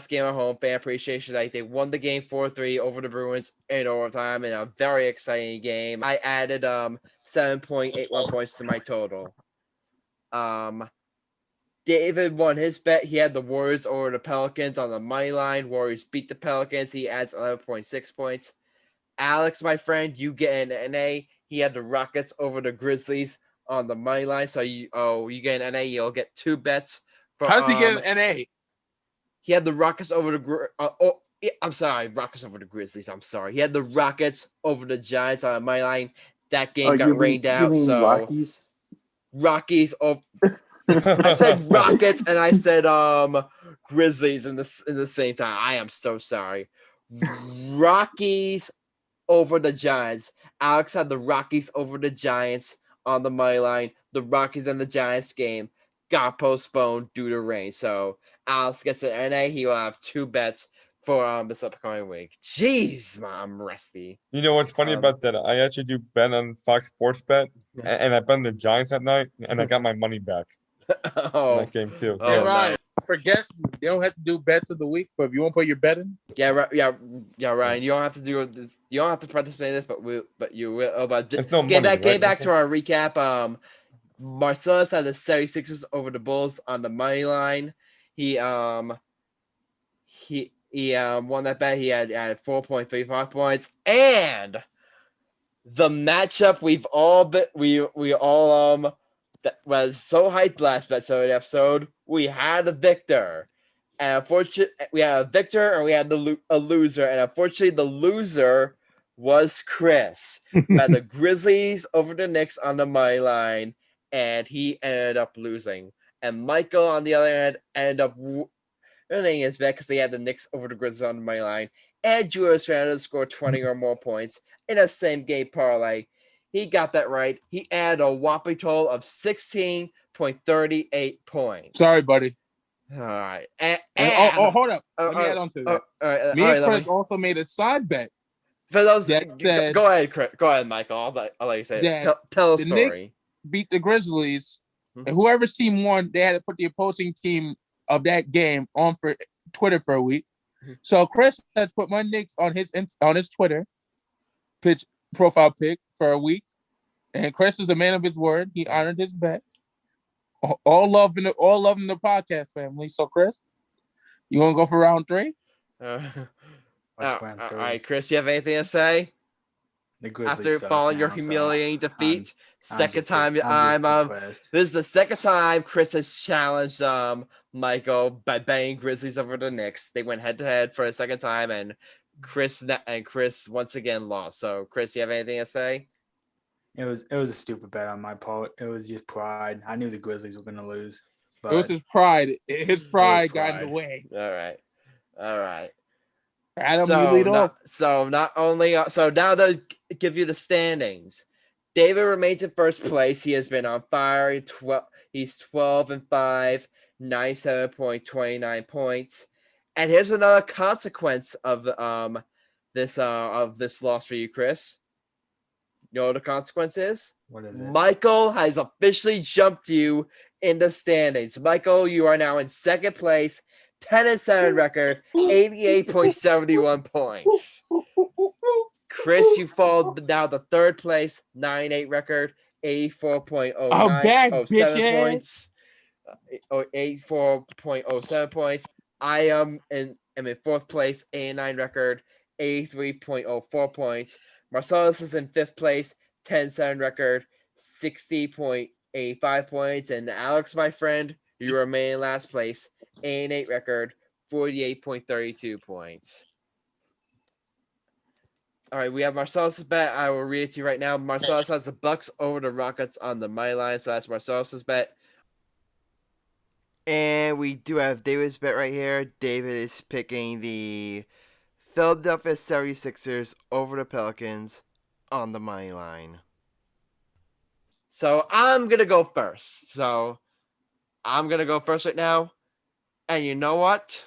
game at home. Fan appreciation night. They won the game 4-3 over the Bruins in overtime in a very exciting game. I added 7.81 points to my total. David won his bet. He had the Warriors over the Pelicans on the money line. Warriors beat the Pelicans. He adds 11.6 points. Alex, my friend, you get an NA. He had the Rockets over the Grizzlies on the money line. So you get an NA. You'll get 2 bets. How does he get an NA? He had the Rockets over the Rockets over the Grizzlies. I'm sorry. He had the Rockets over the Giants on the money line. That game got rained out. So Rockies. I said Rockets and I said Grizzlies in the same time. I am so sorry. Rockies over the Giants. Alex had the Rockies over the Giants on the money line. The Rockies and the Giants game got postponed due to rain. So Alex gets an NA. He will have 2 bets for this upcoming week. Jeez, I'm rusty. You know what's funny about that? I actually do bet on Fox Sports Bet, and I bet on the Giants at night, and I got my money back. In that game too. Hey, Ryan, for guests, you don't have to do bets of the week, but if you want to put your bet in, Ryan, you don't have to do this. You don't have to participate in this, but you will. But getting back to our recap. Marcellus had the 76ers over the Bulls on the money line. He won that bet. He had 4.35 points, and the matchup that was so hyped last episode. We had a victor, and unfortunately, we had a victor, and we had a loser, and unfortunately, the loser was Chris. Who had the Grizzlies over the Knicks on the money line, and he ended up losing. And Michael, on the other hand, ended up winning his bet because he had the Knicks over the Grizzlies on the money line, and Julius Randle scored 20 or more points in a same-game parlay. He got that right. He added a whopping total of 16.38 points. Sorry, buddy. All right. Hold up. Let me add on to that. All right. Me and Chris also made a side bet. For those, that said, go ahead, Chris. Go ahead, Michael. I'll let you say it. Tell a story. Beat the Grizzlies, and whoever's team won, they had to put the opposing team of that game on for Twitter for a week. So Chris had put my Knicks on his Twitter profile pic for a week, and Chris is a man of his word. He honored his bet. All love in the podcast family. So Chris, you want to go for round 3? All right, Chris, you have anything to say? After following your humiliating defeat, this is the second time Chris has challenged Michael by betting Grizzlies over the Knicks. They went head to head for a second time, and Chris once again lost. So, Chris, you have anything to say? It was a stupid bet on my part. It was just pride. I knew the Grizzlies were going to lose. It was his pride. His pride got in the way. All right. Adam, you lead off. So now to give you the standings. David remains in first place. He has been on fire. He's 12-5, 97.29 points. And here's another consequence of this loss for you, Chris. You know what the consequence is? What is it? Michael has officially jumped you in the standings. Michael, you are now in second place, 10-7 record, 88.71 points. Chris, you fall now to third place, 9-8 record, back, 84.07 points. 84.07 points. I am in 4th place, 89 record, 83.04 points. Marcellus is in 5th place, 10-7 record, 60.85 points. And Alex, my friend, you remain in last place, 88 record, 48.32 points. All right, we have Marcellus' bet. I will read it to you right now. Marcellus has the Bucks over the Rockets on the money line, so that's Marcellus' bet. And we do have David's bet right here. David is picking the Philadelphia 76ers over the Pelicans on the money line. So I'm going to go first. Right now. And you know what?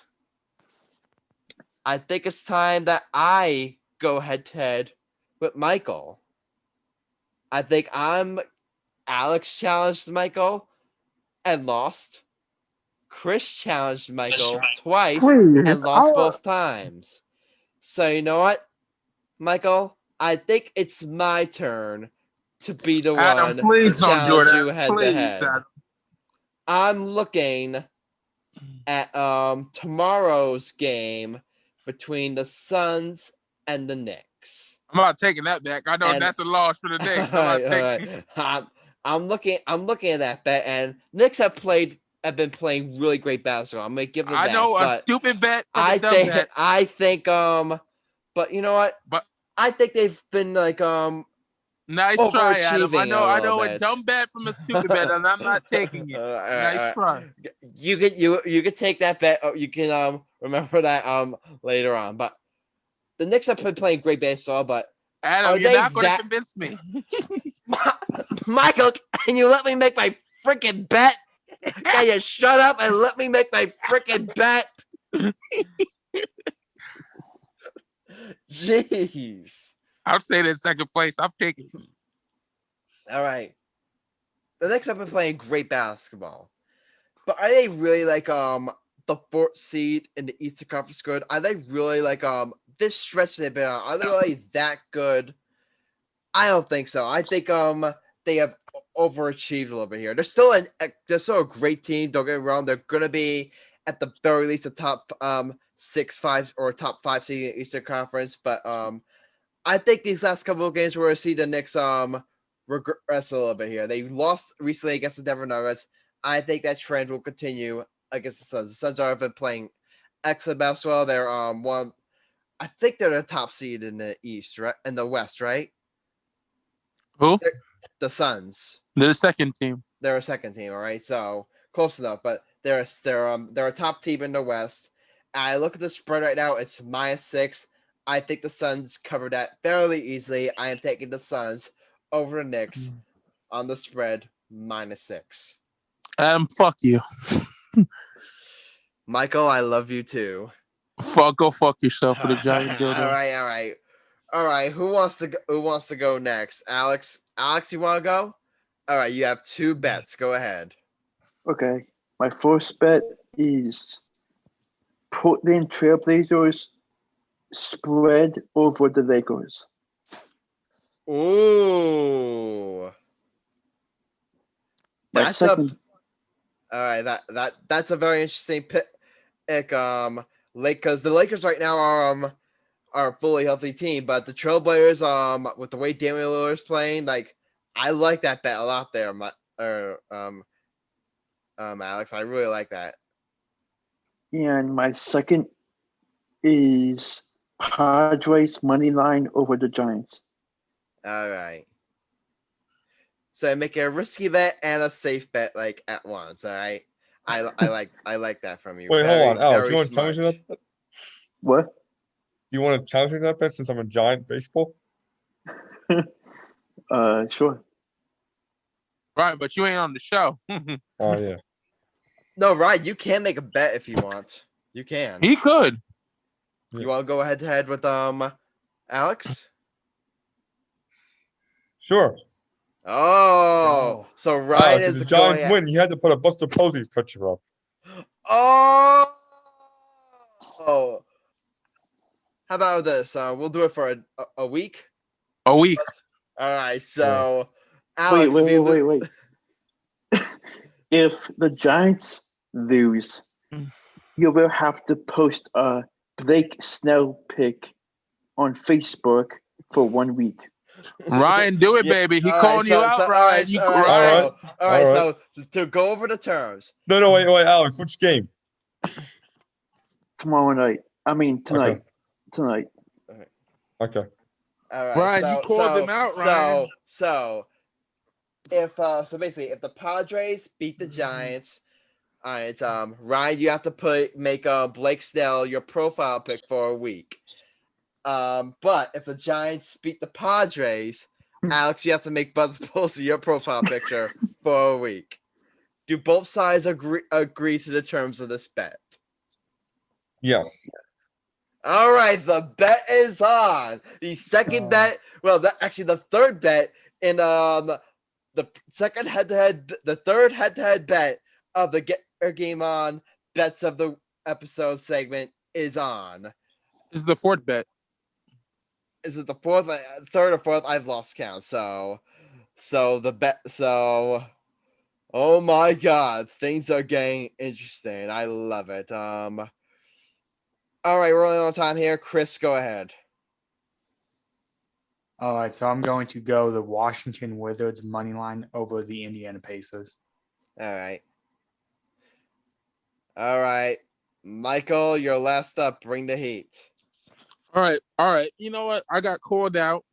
I think it's time that I go head-to-head with Michael. I think Alex challenged Michael and lost. Chris challenged Michael twice and lost both times. So you know what, Michael? I think it's my turn to be the one to challenge you head-to-head. I'm looking at tomorrow's game between the Suns and the Knicks. I'm not taking that back. I know that's a loss for the Knicks. I'm looking at that bet, and Knicks have been playing really great basketball. I'm gonna give them that. I know a stupid bet for the dumb bet. I think but you know what? But I think they've been like nice try, Adam. I know a dumb bet from a stupid bet, and I'm not taking it. Nice try. You could take that bet. You can remember that later on. But the Knicks have been playing great baseball. But Adam, you're not going to convince me. Michael, can you let me make my freaking bet? Can you shut up and let me make my freaking bet? Jeez. I'll say that second place. I'm taking it. All right. The Knicks have been playing great basketball. But are they really like the 4th seed in the Eastern Conference good? Are they really like this stretch they've been on? Are they really that good? I don't think so. I think they have overachieved a little bit here. They're still a great team. Don't get me wrong. They're gonna be at the very least a top 6-5 or top 5 seed in the Eastern Conference. But I think these last couple of games we're gonna see the Knicks regress a little bit here. They lost recently against the Denver Nuggets. I think that trend will continue against the Suns. The Suns have been playing excellent basketball. They're I think they're the top seed in the East, right? In the West, right? Who? The Suns. They're the second team. They're a second team, all right. So close enough, but they're a top team in the West. I look at the spread right now; it's -6. I think the Suns cover that fairly easily. I am taking the Suns over the Knicks on the spread -6. Adam, fuck you. Michael, I love you too. Go fuck yourself for the giant dildo. All right. Who wants to go next? Alex, you want to go? All right, you have 2 bets. Go ahead. Okay. My first bet is Portland Trailblazers spread over the Lakers. Ooh. That's a very interesting pick. Because the Lakers right now are a fully healthy team, but the Trailblazers, with the way Damian Lillard's playing, like I like that bet a lot there. Alex, I really like that. And my second is Padres money line over the Giants. All right. So I make a risky bet and a safe bet like at once. All right. I like that from you. Wait, hold on, Alex. You want to challenge that bet? What? Do you want to challenge that bet since I'm a giant baseball? Sure. Right, but you ain't on the show. Oh yeah. No, right. You can make a bet if you want. You can. He could. You want to go head to head with Alex? Sure. Oh, so Ryan is the Giants win. You had to put a Buster Posey picture up. Oh. How about this? We'll do it for a week. A week. All right. So Alex, wait. If the Giants lose, you will have to post a Blake Snell pic on Facebook for 1 week. Ryan, do it, baby. He calling you out, Ryan. All right. So to go over the terms. No, wait, Alex. Which game? Tomorrow night. I mean tonight. Okay. Tonight. Okay. All right. Ryan, you called him out, Ryan. So if basically if the Padres beat the Giants, all right, Ryan, you have to make Blake Snell your profile pic for a week. But if the Giants beat the Padres, Alex, you have to make Buzz Posey your profile picture for a week. Do both sides agree to the terms of this bet? Yes. All right, the bet is on. The second bet, the third bet in the second the third head-to-head bet of the Get Your Game On Bets of the Episode segment is on. This is the fourth bet. Is it the third or fourth? I've lost count. So the bet. So, oh my God, things are getting interesting. I love it. All right, we're running out of time here. Chris, go ahead. All right, so I'm going to go the Washington Wizards money line over the Indiana Pacers. All right, Michael, you're last up. Bring the heat. All right. You know what? I got called out.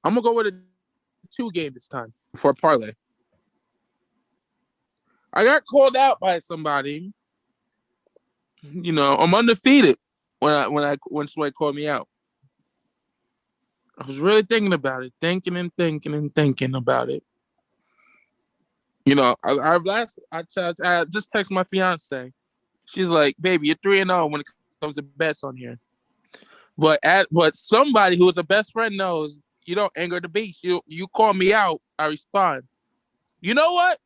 I'm gonna go with a 2-game this time for a parlay. I got called out by somebody. You know, I'm undefeated when somebody called me out. I was really thinking about it, thinking about it. You know, I just texted my fiance. She's like, "Baby, you're 3-0 when it comes to bets on here." But somebody who is a best friend knows you don't anger the beast. You call me out, I respond. You know what?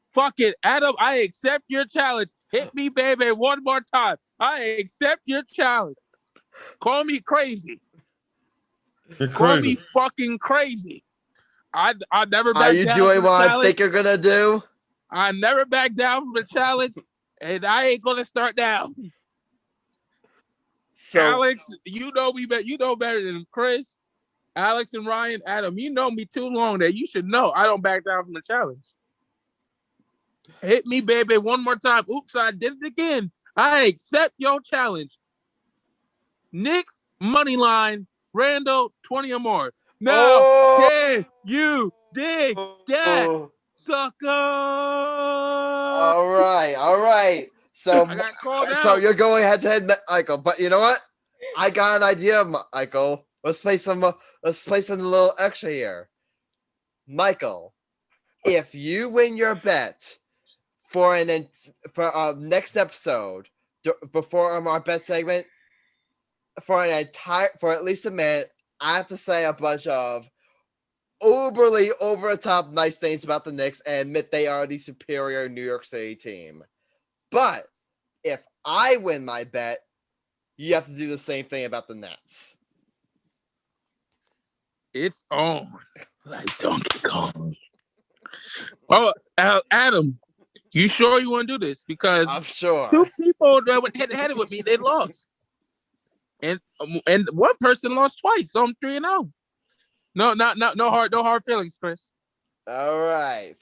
Fuck it, Adam. I accept your challenge. Hit me, baby, one more time. I accept your challenge. Call me crazy. You're crazy. Call me fucking crazy. I never back down. Are you doing what I think you're gonna do? I never back down from the challenge, and I ain't gonna start now. So, Alex, you know me better. You know better than Chris, Alex, and Ryan. Adam, you know me too long that you should know I don't back down from the challenge. Hit me, baby, one more time. Oops, I did it again. I accept your challenge. Knicks money line, Randall 20 or more. Now, can you dig that, sucker? All right. So you're going head to head, Michael. But you know what? I got an idea, Michael. Let's play some a little extra here. Michael, if you win your bet for next episode before our bet segment for at least a minute, I have to say a bunch of uberly over the top nice things about the Knicks and admit they are the superior New York City team. But if I win my bet, you have to do the same thing about the Nets. It's on like Donkey Kong. Oh, Adam, you sure you want to do this? Because I'm sure 2 people that went head to head with me, they lost, and one person lost twice. So I'm 3-0. No hard feelings, Chris. All right.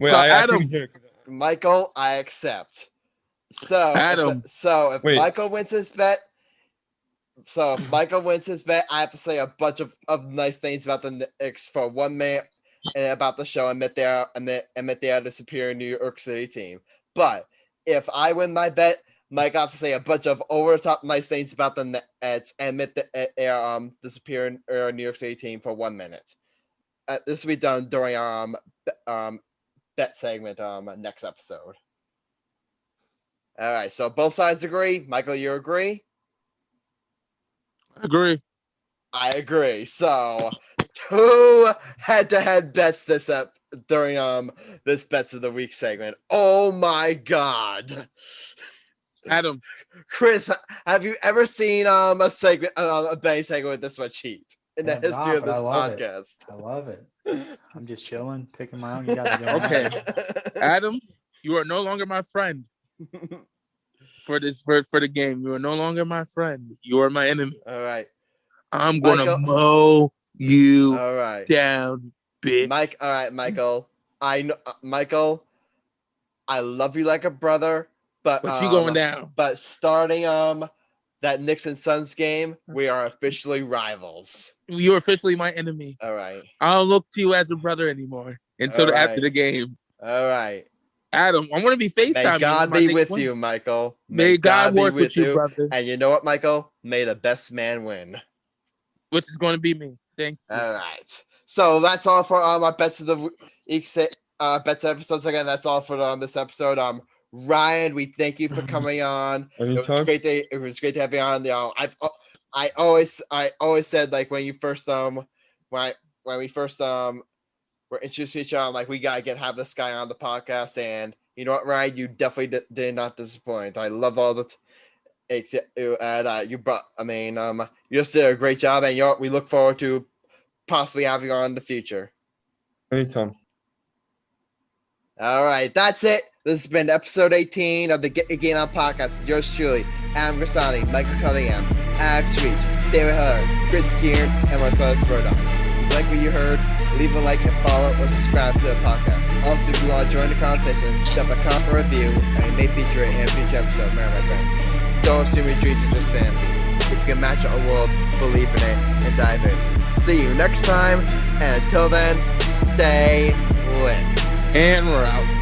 Wait, so Adam, Michael, I accept. So Adam, if Michael wins his bet. So if Michael wins his bet, I have to say a bunch of nice things about the Knicks for 1 minute and about the show. Admit they are the superior New York City team. But if I win my bet, Mike has to say a bunch of over the top nice things about the Nets and admit that they are the superior New York City team for 1 minute. This will be done during our bet segment next episode. All right, so both sides agree. Michael, you agree? I agree. So 2 head-to-head bets during this bets of the week segment. Oh my God, Adam, Chris, have you ever seen a betting segment with this much heat? in the history of this podcast. I love it. I'm just chilling, picking my own. You got okay, Adam, you are no longer my friend for the game. You are no longer my friend. You are my enemy. All right. I'm gonna mow you down, bitch. All right, Michael. I know, Michael. I love you like a brother, but you going down. But starting that Knicks and Suns game, we are officially rivals. You're officially my enemy. All right. I don't look to you as a brother anymore until after the game. All right. Adam, I want to be FaceTiming. May God be with you, Michael. May God work with you, brother. And you know what, Michael? May the best man win. Which is going to be me. Thank you. All right. So that's all for our best of the week. Best episodes again. That's all for this episode. Ryan, we thank you for coming on. Anytime. It was great to have you on. I always said, like, when you first when we first were introduced to each other, I'm like, we gotta have this guy on the podcast. And you know what, Ryan, you definitely did not disappoint. I love all the you brought. I mean, you just did a great job, and we look forward to possibly having you on in the future. Anytime. All right, that's it. This has been episode 18 of the Get Again On podcast. Yours truly, Adam Grassani, Michael Cunningham, Alex Reich, David Hillard, Chris Kern, and Marcellus Murdock. If you like what you heard, leave a like and follow or subscribe to the podcast. Also, if you want to join the conversation, drop a comment or review, and we may feature it in every future episode. Remember, my friends, don't assume your dreams are just fantasy. If you can match our world, believe in it, and dive in. See you next time, and until then, stay lit. And we're out.